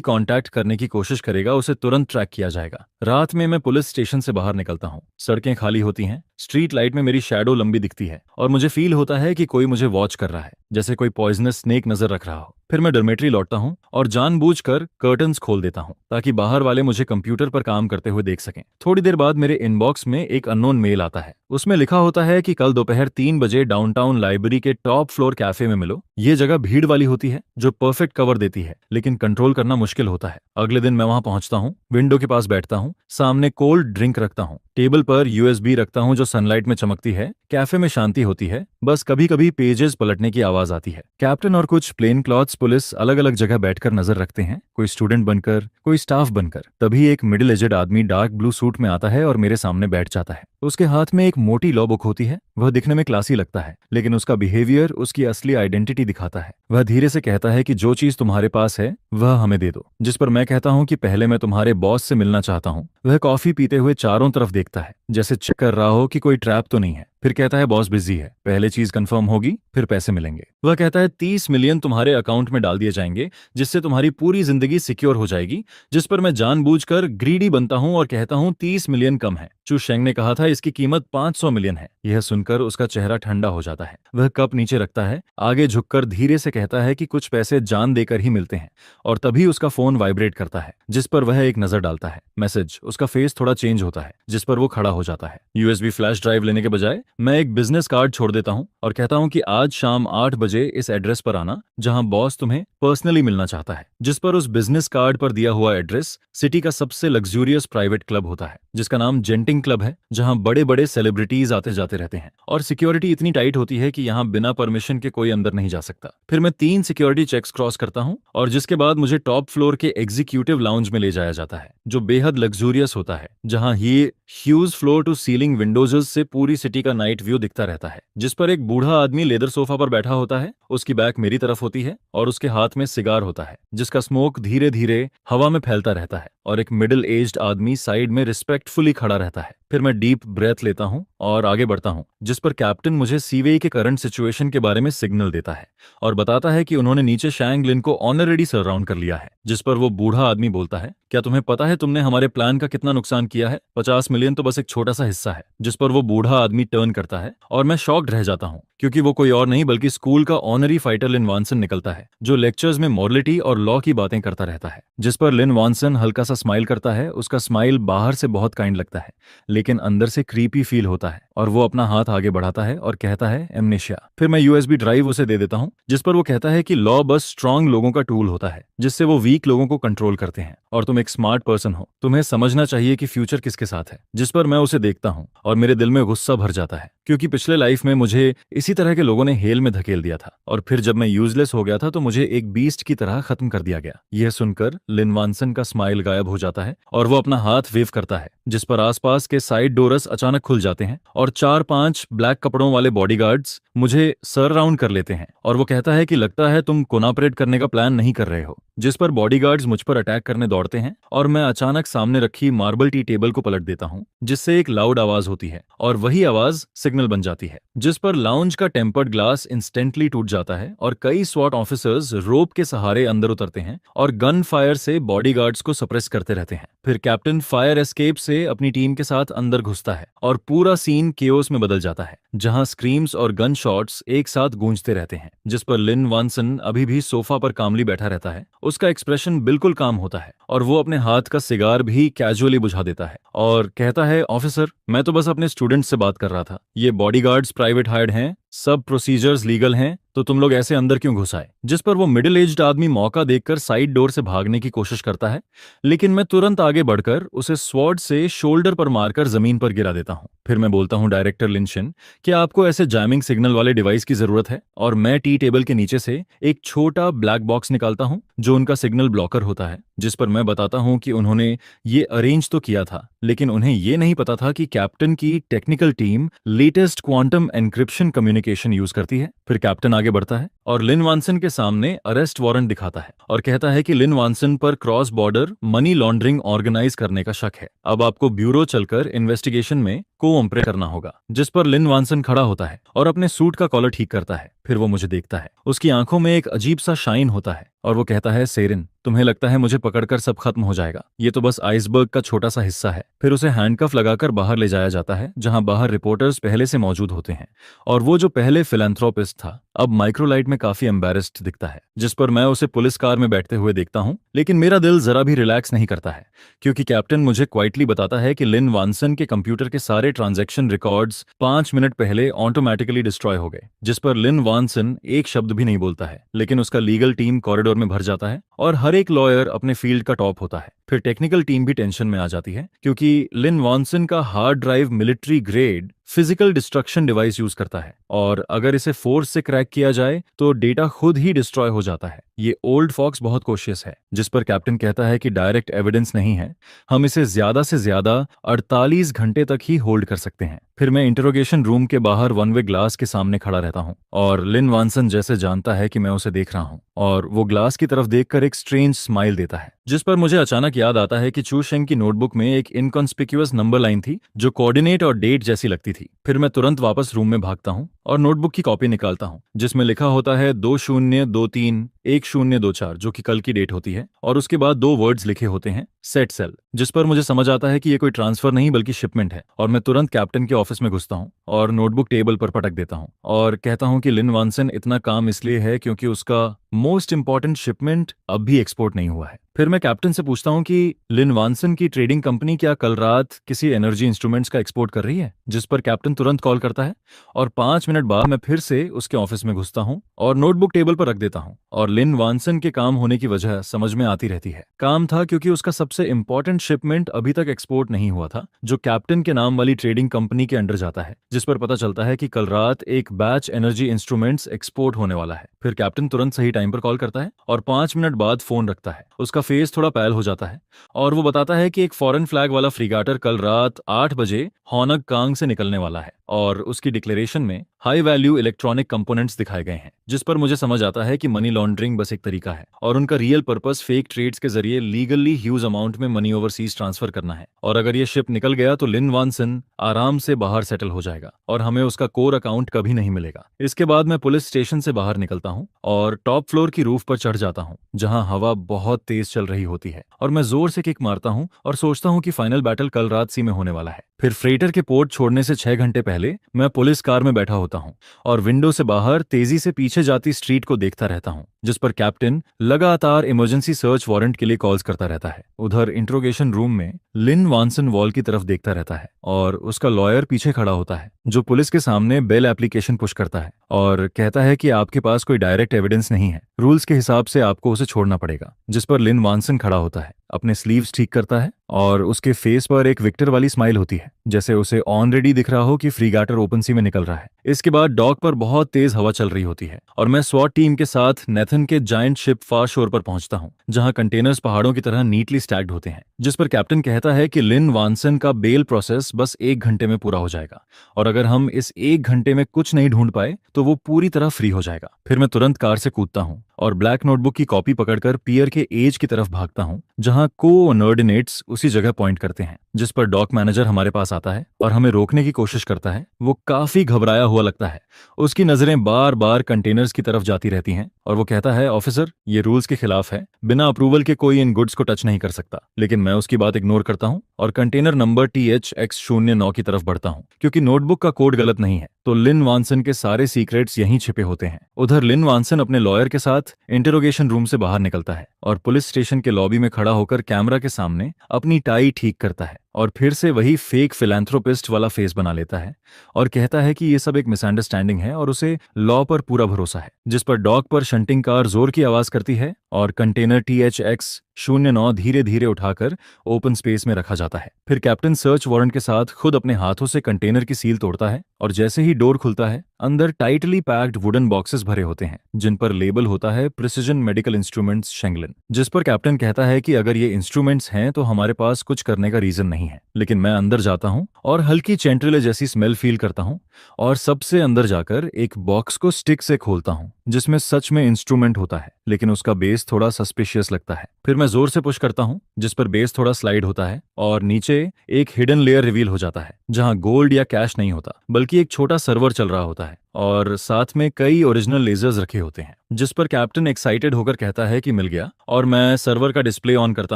कांटेक्ट करने की कोशिश करेगा उसे तुरंत ट्रैक किया जाएगा। रात में मैं पुलिस स्टेशन से बाहर निकलता हूँ। सड़कें खाली होती हैं। स्ट्रीट लाइट में मेरी शैडो लंबी दिखती है और मुझे फील होता है कि कोई मुझे वॉच कर रहा है, जैसे कोई पॉइजनस स्नेक नजर रख रहा हो। फिर मैं डॉर्मेटरी लौटता हूँ और जानबूझकर कर्टन्स खोल देता हूँ ताकि बाहर वाले मुझे कंप्यूटर पर काम करते हुए देख सकें। थोड़ी देर बाद मेरे इनबॉक्स में एक अननोन मेल आता है। उसमें लिखा होता है कि कल दोपहर 3 बजे डाउनटाउन लाइब्रेरी के टॉप फ्लोर कैफे में मिलो। ये जगह भीड़ वाली होती है जो परफेक्ट कवर देती है, लेकिन कंट्रोल करना मुश्किल होता है। अगले दिन मैं वहां पहुंचता हूँ, विंडो के पास बैठता हूँ, सामने कोल्ड ड्रिंक रखता हूँ, टेबल पर USB रखता हूँ जो सनलाइट में चमकती है। कैफे में शांति होती है, बस कभी कभी पेजेस पलटने की आवाज आती है। कैप्टन और कुछ प्लेन क्लॉथ्स पुलिस अलग अलग जगह बैठकर नजर रखते हैं, कोई स्टूडेंट बनकर, कोई स्टाफ बनकर। तभी एक मिडिल एजेड आदमी डार्क ब्लू सूट में आता है और मेरे सामने बैठ जाता है। उसके हाथ में एक मोटी लॉ बुक होती है। वह दिखने में क्लासी लगता है, लेकिन उसका बिहेवियर उसकी असली आइडेंटिटी दिखाता है। वह धीरे से कहता है कि जो चीज तुम्हारे पास है वह हमें दे दो। जिस पर मैं कहता हूँ कि पहले मैं तुम्हारे बॉस से मिलना चाहता हूँ। वह कॉफी पीते हुए चारों तरफ देखता है, जैसे चेक कर रहा हो कि कोई ट्रैप तो नहीं है। फिर कहता है बॉस बिजी है, पहले चीज कंफर्म होगी फिर पैसे मिलेंगे। वह कहता है 30 मिलियन तुम्हारे अकाउंट में डाल दिए जाएंगे, जिससे तुम्हारी पूरी जिंदगी सिक्योर हो जाएगी। जिस पर मैं जानबूझकर ग्रीडी बनता हूं और कहता हूं 30 मिलियन कम है। चू शेंग ने कहा था इसकी कीमत 500 मिलियन है। यह सुनकर उसका चेहरा ठंडा हो जाता है। वह कप नीचे रखता है, आगे झुककर धीरे से कहता है कि कुछ पैसे जान देकर ही मिलते हैं। और तभी उसका फोन वाइब्रेट करता है, जिस पर वह एक नजर डालता है। मैसेज। उसका फेस थोड़ा चेंज होता है, जिस पर वो खड़ा हो जाता है। USB फ्लैश ड्राइव लेने के बजाय मैं एक बिजनेस कार्ड छोड़ देता हूँ और कहता हूँ कि आज शाम 8 बजे इस एड्रेस पर आना जहां बॉस तुम्हें पर्सनली मिलना चाहता है। जिस पर उस बिजनेस कार्ड पर दिया हुआ एड्रेस सिटी का सबसे लग्जूरियस प्राइवेट क्लब होता है जिसका नाम जेंटिंग क्लब है, जहां बड़े बड़े सेलिब्रिटीज आते जाते रहते हैं और सिक्योरिटी इतनी टाइट होती है कि यहाँ बिना परमिशन के कोई अंदर नहीं जा सकता। फिर मैं 3 सिक्योरिटी चेक्स क्रॉस करता हूँ और जिसके बाद मुझे टॉप फ्लोर के एग्जीक्यूटिव लाउंज में ले जाया जाता है जो बेहद लग्जूरियस होता है, जहां ये huge floor to ceiling windows से पूरी सिटी का नाइट व्यू दिखता रहता है। जिस पर एक बूढ़ा आदमी लेदर सोफा पर बैठा होता है, उसकी बैक मेरी तरफ होती है और उसके हाथ में सिगार होता है जिसका स्मोक धीरे धीरे हवा में फैलता रहता है और एक मिडिल एज्ड आदमी साइड में रिस्पेक्टफुली खड़ा रहता है। फिर मैं डीप ब्रेथ लेता हूं और आगे बढ़ता हूं जिस पर कैप्टन मुझे सीवे के करंट सिचुएशन के बारे में सिग्नल देता है और बताता है कि उन्होंने नीचे शैंग लिन को ऑनरेडी सराउंड कर लिया है। जिस पर वो बूढ़ा आदमी बोलता है, क्या तुम्हें पता है तुमने हमारे प्लान का कितना नुकसान किया है? 50 मिलियन तो बस एक छोटा सा हिस्सा है। जिस पर वो बूढ़ा आदमी टर्न करता है और मैं शॉक्ड रह जाता हूँ क्योंकि वो कोई और नहीं बल्कि स्कूल का ऑनरी फाइटर लिन वानसन निकलता है जो लेक्चर्स में मॉरलिटी और लॉ की बातें करता रहता है। जिस पर लिन वानसन हल्का सा स्माइल करता है। उसका स्माइल बाहर से बहुत काइंड लगता है लेकिन अंदर से क्रीपी फील होता है और वो अपना हाथ आगे बढ़ाता है और कहता है एमनेशिया। फिर मैं यूएसबी ड्राइव उसे दे देता हूँ जिस पर वो कहता है कि लॉ बस स्ट्रांग लोगों का टूल होता है जिससे वो वीक लोगों को कंट्रोल करते हैं और तुम एक स्मार्ट पर्सन हो, तुम्हें समझना चाहिए कि फ्यूचर किसके साथ है। जिस पर मैं उसे देखता हूँ और मेरे दिल में गुस्सा भर जाता है क्योंकि पिछले लाइफ में मुझे इसी तरह के लोगों ने हेल में धकेल दिया था और फिर जब मैं यूजलेस हो गया था तो मुझे एक बीस्ट की तरह खत्म कर दिया गया। यह सुनकर लिन वानसन का स्माइल गायब हो जाता है और वो अपना हाथ वेव करता है जिस पर आसपास के साइड डोरस अचानक खुल जाते हैं और 4-5 ब्लैक कपड़ों वाले बॉडीगार्ड्स मुझे सराउंड कर लेते हैं और वो कहता है कि लगता है तुम कोनापरेट करने का प्लान नहीं कर रहे हो। जिस पर बॉडीगार्ड्स मुझ पर अटैक करने दौड़ते हैं और मैं अचानक सामने रखी मार्बल टी टेबल को पलट देता हूं जिससे एक लाउड आवाज होती है और वही आवाज सिग्नल बन जाती है। जिस पर लाउंज का टेम्पर्ड ग्लास इंस्टेंटली टूट जाता है और कई स्वॉट ऑफिसर्स रोप के सहारे अंदर उतरते हैं और गन फायर से बॉडीगार्ड्स को सप्रेस करते रहते हैं। फिर कैप्टन फायर एस्केप से अपनी टीम के साथ अंदर घुसता है और पूरा सीन केओस में बदल जाता है जहां स्क्रीम्स और गन शॉट्स एक साथ गूंजते रहते हैं। जिस पर लिन वानसन अभी भी सोफा पर कामली बैठा रहता है। उसका एक्सप्रेशन बिल्कुल काम होता है और वो अपने हाथ का सिगार भी कैजुअली बुझा देता है और कहता है, ऑफिसर मैं तो बस अपने स्टूडेंट से बात कर रहा था, ये बॉडीगार्ड्स प्राइवेट हायर्ड हैं, सब प्रोसीजर्स लीगल हैं, तो तुम लोग ऐसे अंदर क्यों घुस आए? जिस पर वो मिडिल एज्ड आदमी मौका देखकर साइड डोर से भागने की कोशिश करता है लेकिन मैं तुरंत आगे बढ़कर उसे स्वॉर्ड से शोल्डर पर मारकर जमीन पर गिरा देता हूं। फिर मैं बोलता हूं, डायरेक्टर लिंशन क्या आपको ऐसे जैमिंग सिग्नल वाले डिवाइस की जरूरत है? और मैं टी टेबल के नीचे से एक छोटा ब्लैक बॉक्स निकालता हूं जो उनका सिग्नल ब्लॉकर होता है। जिस पर मैं बताता हूं कि उन्होंने ये अरेंज तो किया था लेकिन उन्हें ये नहीं पता था कि कैप्टन की technical team latest quantum encryption communication use करती है। फिर कैप्टन आगे बढ़ता है और लिन वानसन के सामने अरेस्ट वारंट दिखाता है और कहता है कि लिन वानसन पर cross border money laundering organise करने का शक है, अब आपको ब्यूरो चलकर इन्वेस्टिगेशन में कोऑपरेट करना होगा। जिस पर लिन वानसन खड़ा होता है और अपने सूट का कॉलर ठीक करता है। फिर वो मुझे देखता है, उसकी आंखों में एक अजीब सा शाइन होता है और वो कहता है, सेरिन तुम्हें लगता है मुझे पकड़कर सब खत्म हो जाएगा? ये तो बस आइसबर्ग का छोटा सा हिस्सा है। फिर उसे हैंडकफ लगाकर बाहर ले जाया जाता है जहां बाहर रिपोर्टर्स पहले से मौजूद होते हैं और वो जो पहले फिलैंथ्रोपिस्ट था अब माइक्रोलाइट में काफी एम्बैरेस्ड दिखता है। जिस पर मैं उसे पुलिस कार में बैठते हुए देखता हूं लेकिन मेरा दिल जरा भी रिलैक्स नहीं करता है क्योंकि कैप्टन मुझे क्वाइटली बताता है कि लिन वानसन के कंप्यूटर के सारे ट्रांजैक्शन रिकॉर्ड्स 5 मिनट पहले ऑटोमेटिकली डिस्ट्रॉय हो गए। जिस पर लिन वानसन एक शब्द भी नहीं बोलता है लेकिन उसका लीगल टीम कॉरिडोर में भर जाता है और हर एक लॉयर अपने फील्ड का टॉप होता है। फिर टेक्निकल टीम भी टेंशन में आ जाती है क्योंकि लिन वानसन का hard drive military grade physical destruction device use करता है और अगर इसे फोर्स से क्रैक किया जाए तो डेटा खुद ही डिस्ट्रॉय हो जाता है। ये ओल्ड फॉक्स बहुत कोशियस है। जिस पर कैप्टन कहता है कि डायरेक्ट एविडेंस नहीं है, हम इसे ज्यादा से ज्यादा 48 घंटे तक ही होल्ड कर सकते हैं। फिर मैं इंटरोगेशन रूम के बाहर वन वे ग्लास के सामने खड़ा रहता हूँ और लिन वानसन जैसे जानता है कि मैं उसे देख रहा हूँ और वो ग्लास की तरफ देखकर एक स्ट्रेंज स्माइल देता है। जिस पर मुझे अचानक याद आता है कि चू शेंग की नोटबुक में एक इनकॉन्स्पिक्यूअस नंबर लाइन थी जो कोऑर्डिनेट और डेट जैसी लगती थी। फिर मैं तुरंत वापस रूम में भागता हूँ और नोटबुक की कॉपी निकालता हूँ जिसमें लिखा होता है 2023-1024 जो कि कल की डेट होती है और उसके बाद 2 वर्ड्स लिखे होते हैं, सेट सेल। जिस पर मुझे समझ आता है कि ये कोई ट्रांसफर नहीं बल्कि शिपमेंट है और मैं तुरंत कैप्टन के ऑफिस में घुसता हूँ और नोटबुक टेबल पर पटक देता हूँ और कहता हूँ कि लिन वानसन इतना काम इसलिए है क्योंकि उसका मोस्ट इंपॉर्टेंट शिपमेंट अब भी एक्सपोर्ट नहीं हुआ है। फिर मैं कैप्टन से पूछता हूँ कि लिन वानसन की ट्रेडिंग कंपनी क्या कल रात किसी एनर्जी इंस्ट्रूमेंट्स का एक्सपोर्ट कर रही है? जिस पर कैप्टन तुरंत कॉल करता है और 5 मिनट बाद मैं फिर से उसके ऑफिस में घुसता हूँ और नोटबुक टेबल पर रख देता हूँ, और लिन वानसन के काम होने की वजह समझ में आती रहती है। काम था क्योंकि उसका सबसे इंपॉर्टेंट शिपमेंट अभी तक एक्सपोर्ट नहीं हुआ था, जो कैप्टन के नाम वाली ट्रेडिंग कंपनी के अंडर जाता है, जिस पर पता चलता है कि कल रात एक बैच एनर्जी इंस्ट्रूमेंट्स एक्सपोर्ट होने वाला है। फिर कैप्टन तुरंत सही टाइम पर कॉल करता है और 5 मिनट बाद फोन रखता है। उसका फेस थोड़ा पैल हो जाता है और वो बताता है कि एक फॉरेन फ्लैग वाला फ्रीगाटर कल रात 8 बजे हॉनग कांग से निकलने वाला है, और उसकी डिक्लेरेशन में हाई वैल्यू इलेक्ट्रॉनिक कंपोनेंट्स दिखाए गए हैं, जिस पर मुझे समझ आता है कि मनी लॉन्ड्रिंग बस एक तरीका है और उनका रियल पर्पस फेक ट्रेड्स के जरिए लीगली ह्यूज अमाउंट में मनी ओवरसीज ट्रांसफर करना है। और अगर ये शिप निकल गया तो लिन वानसन आराम से बाहर सेटल हो जाएगा और हमें उसका कोर अकाउंट कभी नहीं मिलेगा। इसके बाद मैं पुलिस स्टेशन से बाहर निकलता हूँ और टॉप फ्लोर की रूफ पर चढ़ जाता हूँ, जहाँ हवा बहुत तेज चल रही होती है, और मैं जोर से किक मारता हूँ और सोचता हूँ कि फाइनल बैटल कल रात सी में होने वाला है। फिर फ्रेटर के पोर्ट छोड़ने से 6 घंटे पहले मैं पुलिस कार में बैठा होता हूँ और विंडो से बाहर तेजी से पीछे जाती स्ट्रीट को देखता रहता हूँ, जिस पर कैप्टन लगातार इमरजेंसी सर्च वारंट के लिए कॉल्स करता रहता है। उधर इंट्रोगेशन रूम में लिन वानसन वॉल की तरफ देखता रहता है और उसका लॉयर पीछे खड़ा होता है, जो पुलिस के सामने बेल एप्लीकेशन पुश करता है और कहता है कि आपके पास कोई डायरेक्ट एविडेंस नहीं है, रूल्स के हिसाब से आपको उसे छोड़ना पड़ेगा। जिस पर लिन वानसन खड़ा होता है, अपने स्लीव्स ठीक करता है और उसके फेस पर एक विक्टर वाली स्माइल होती है, जैसे उसे ऑलरेडी दिख रहा हो कि फ्रीगाटर ओपन सी में निकल रहा है। इसके बाद डॉक पर बहुत तेज हवा चल रही होती है और मैं स्वॉट टीम के साथ नेथन के जायंट शिप फार शोर पर पहुंचता हूं, जहां कंटेनर्स पहाड़ों की तरह नीटली स्टैक्ड होते हैं। जिस पर कैप्टन कहता है कि लिन वानसन का बेल प्रोसेस बस 1 घंटे में पूरा हो जाएगा और अगर हम इस 1 घंटे में कुछ नहीं ढूंढ पाए तो वो पूरी तरह फ्री हो जाएगा। फिर मैं तुरंत कार से कूदता हूं और ब्लैक नोटबुक की कॉपी पकड़कर पियर के एज की तरफ भागता हूं, जहां कोऑर्डिनेट्स उसी जगह पॉइंट करते हैं। जिस पर डॉक मैनेजर हमारे पास आता है और हमें रोकने की कोशिश करता है। वो काफी घबराया हुआ लगता है, उसकी नजरें बार बार कंटेनर्स की तरफ जाती रहती हैं और वो कहता है, ऑफिसर ये रूल्स के खिलाफ है, बिना अप्रूवल के कोई इन गुड्स को टच नहीं कर सकता। लेकिन मैं उसकी बात इग्नोर करता हूं और कंटेनर नंबर THX09 की तरफ बढ़ता हूं, क्योंकि नोटबुक का कोड गलत नहीं है तो लिन वानसन के सारे सीक्रेट्स यहीं छिपे होते हैं। उधर लिन वानसन अपने लॉयर के साथ इंटरोगेशन रूम से बाहर निकलता है और पुलिस स्टेशन के लॉबी में खड़ा होकर कैमरा के सामने अपनी टाई ठीक करता है और फिर से वही फेक फिलैंथ्रोपिस्ट वाला फेस बना लेता है और कहता है कि ये सब एक मिसअंडरस्टैंडिंग है और उसे लॉ पर पूरा भरोसा है। जिस पर डॉक पर शंटिंग कार जोर की आवाज करती है और कंटेनर THX09 धीरे धीरे उठाकर ओपन स्पेस में रखा जाता है। फिर कैप्टन सर्च वारंट के साथ खुद अपने हाथों से कंटेनर की सील तोड़ता है और जैसे ही डोर खुलता है, अंदर टाइटली पैक्ड वुडन बॉक्सेस भरे होते हैं, जिन पर लेबल होता है प्रिसिजन मेडिकल इंस्ट्रूमेंट्स शेंगलिन। जिस पर कैप्टन कहता है कि अगर ये इंस्ट्रूमेंट्स हैं तो हमारे पास कुछ करने का रीजन नहीं है। लेकिन मैं अंदर जाता हूं और हल्की चेंट्रिले जैसी स्मेल फील करता हूं और सबसे अंदर जाकर एक बॉक्स को स्टिक से खोलता हूं, जिसमें सच में इंस्ट्रूमेंट होता है, लेकिन उसका बेस थोड़ा सस्पिशियस लगता है। फिर मैं जोर से पुश करता हूं, जिस पर बेस थोड़ा स्लाइड होता है और नीचे एक हिडन लेयर रिवील हो जाता है, जहां गोल्ड या कैश नहीं होता बल्कि एक छोटा सर्वर चल रहा होता है और साथ में कई ओरिजिनल लेजर्स रखे होते हैं। जिस पर कैप्टन एक्साइटेड होकर कहता है कि मिल गया, और मैं सर्वर का डिस्प्ले ऑन करता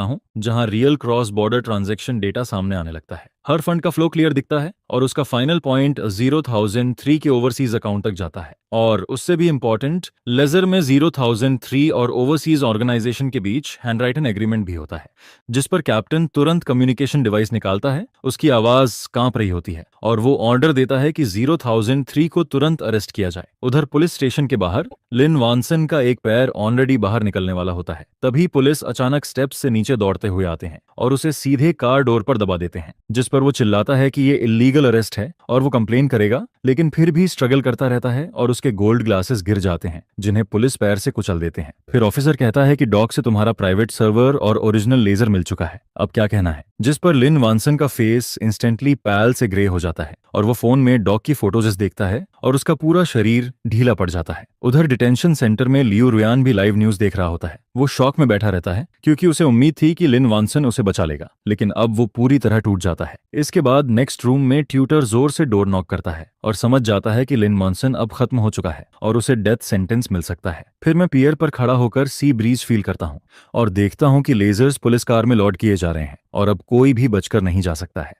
हूं, जहां real cross border transaction data सामने आने लगता है। हर फंड का फ्लो क्लियर दिखता है और उसका फाइनल पॉइंट 0003 के ओवरसीज अकाउंट तक जाता है। और उससे भी इंपॉर्टेंट, लेजर में 0003 और ओवरसीज ऑर्गेनाइजेशन के बीच हैंडराइटन एग्रीमेंट भी होता है। जिस पर कैप्टन तुरंत कम्युनिकेशन डिवाइस निकालता है, उसकी आवाज कांप रही होती है और वो ऑर्डर देता है कि 0003 को तुरंत अरेस्ट किया जाए। उधर पुलिस स्टेशन के बाहर लिन वानसन का एक पैर ऑलरेडी बाहर निकलने वाला होता है। तभी पुलिस अचानक स्टेप्स से नीचे दौड़ते हुए आते हैं और उसे सीधे कार डोर पर दबा देते हैं। जिस पर वो चिल्लाता है कि ये इल्लीगल अरेस्ट है और वो कंप्लेन करेगा, लेकिन फिर भी स्ट्रगल करता रहता है और उसके गोल्ड ग्लासेस गिर जाते हैं, जिन्हें पुलिस पैर से कुचल देते हैं। फिर ऑफिसर कहता है कि डॉक से तुम्हारा प्राइवेट सर्वर और ओरिजिनल लेजर मिल चुका है, अब क्या कहना है। जिस पर लिन वानसन का फेस इंस्टेंटली पैल से ग्रे हो जाता है और वो फोन में डॉक की फोटोज देखता है और उसका पूरा शरीर ढीला पड़ जाता है। उधर डिटेंशन सेंटर में लियू रुयान भी लाइव न्यूज देख रहा होता है। वो शॉक में बैठा रहता है क्योंकि उसे उम्मीद थी कि लिन वानसन उसे बचा लेगा, लेकिन अब वो पूरी तरह टूट जाता है। इसके बाद नेक्स्ट रूम में ट्यूटर जोर से डोर नॉक करता है और समझ जाता है कि लिन वानसन अब खत्म हो चुका है और उसे डेथ सेंटेंस मिल सकता है। फिर मैं पियर पर खड़ा होकर सी ब्रीज फील करता हूँ और देखता हूँ कि लेजर्स पुलिस कार में लोड किए जा रहे हैं और अब कोई भी बचकर नहीं जा सकता है।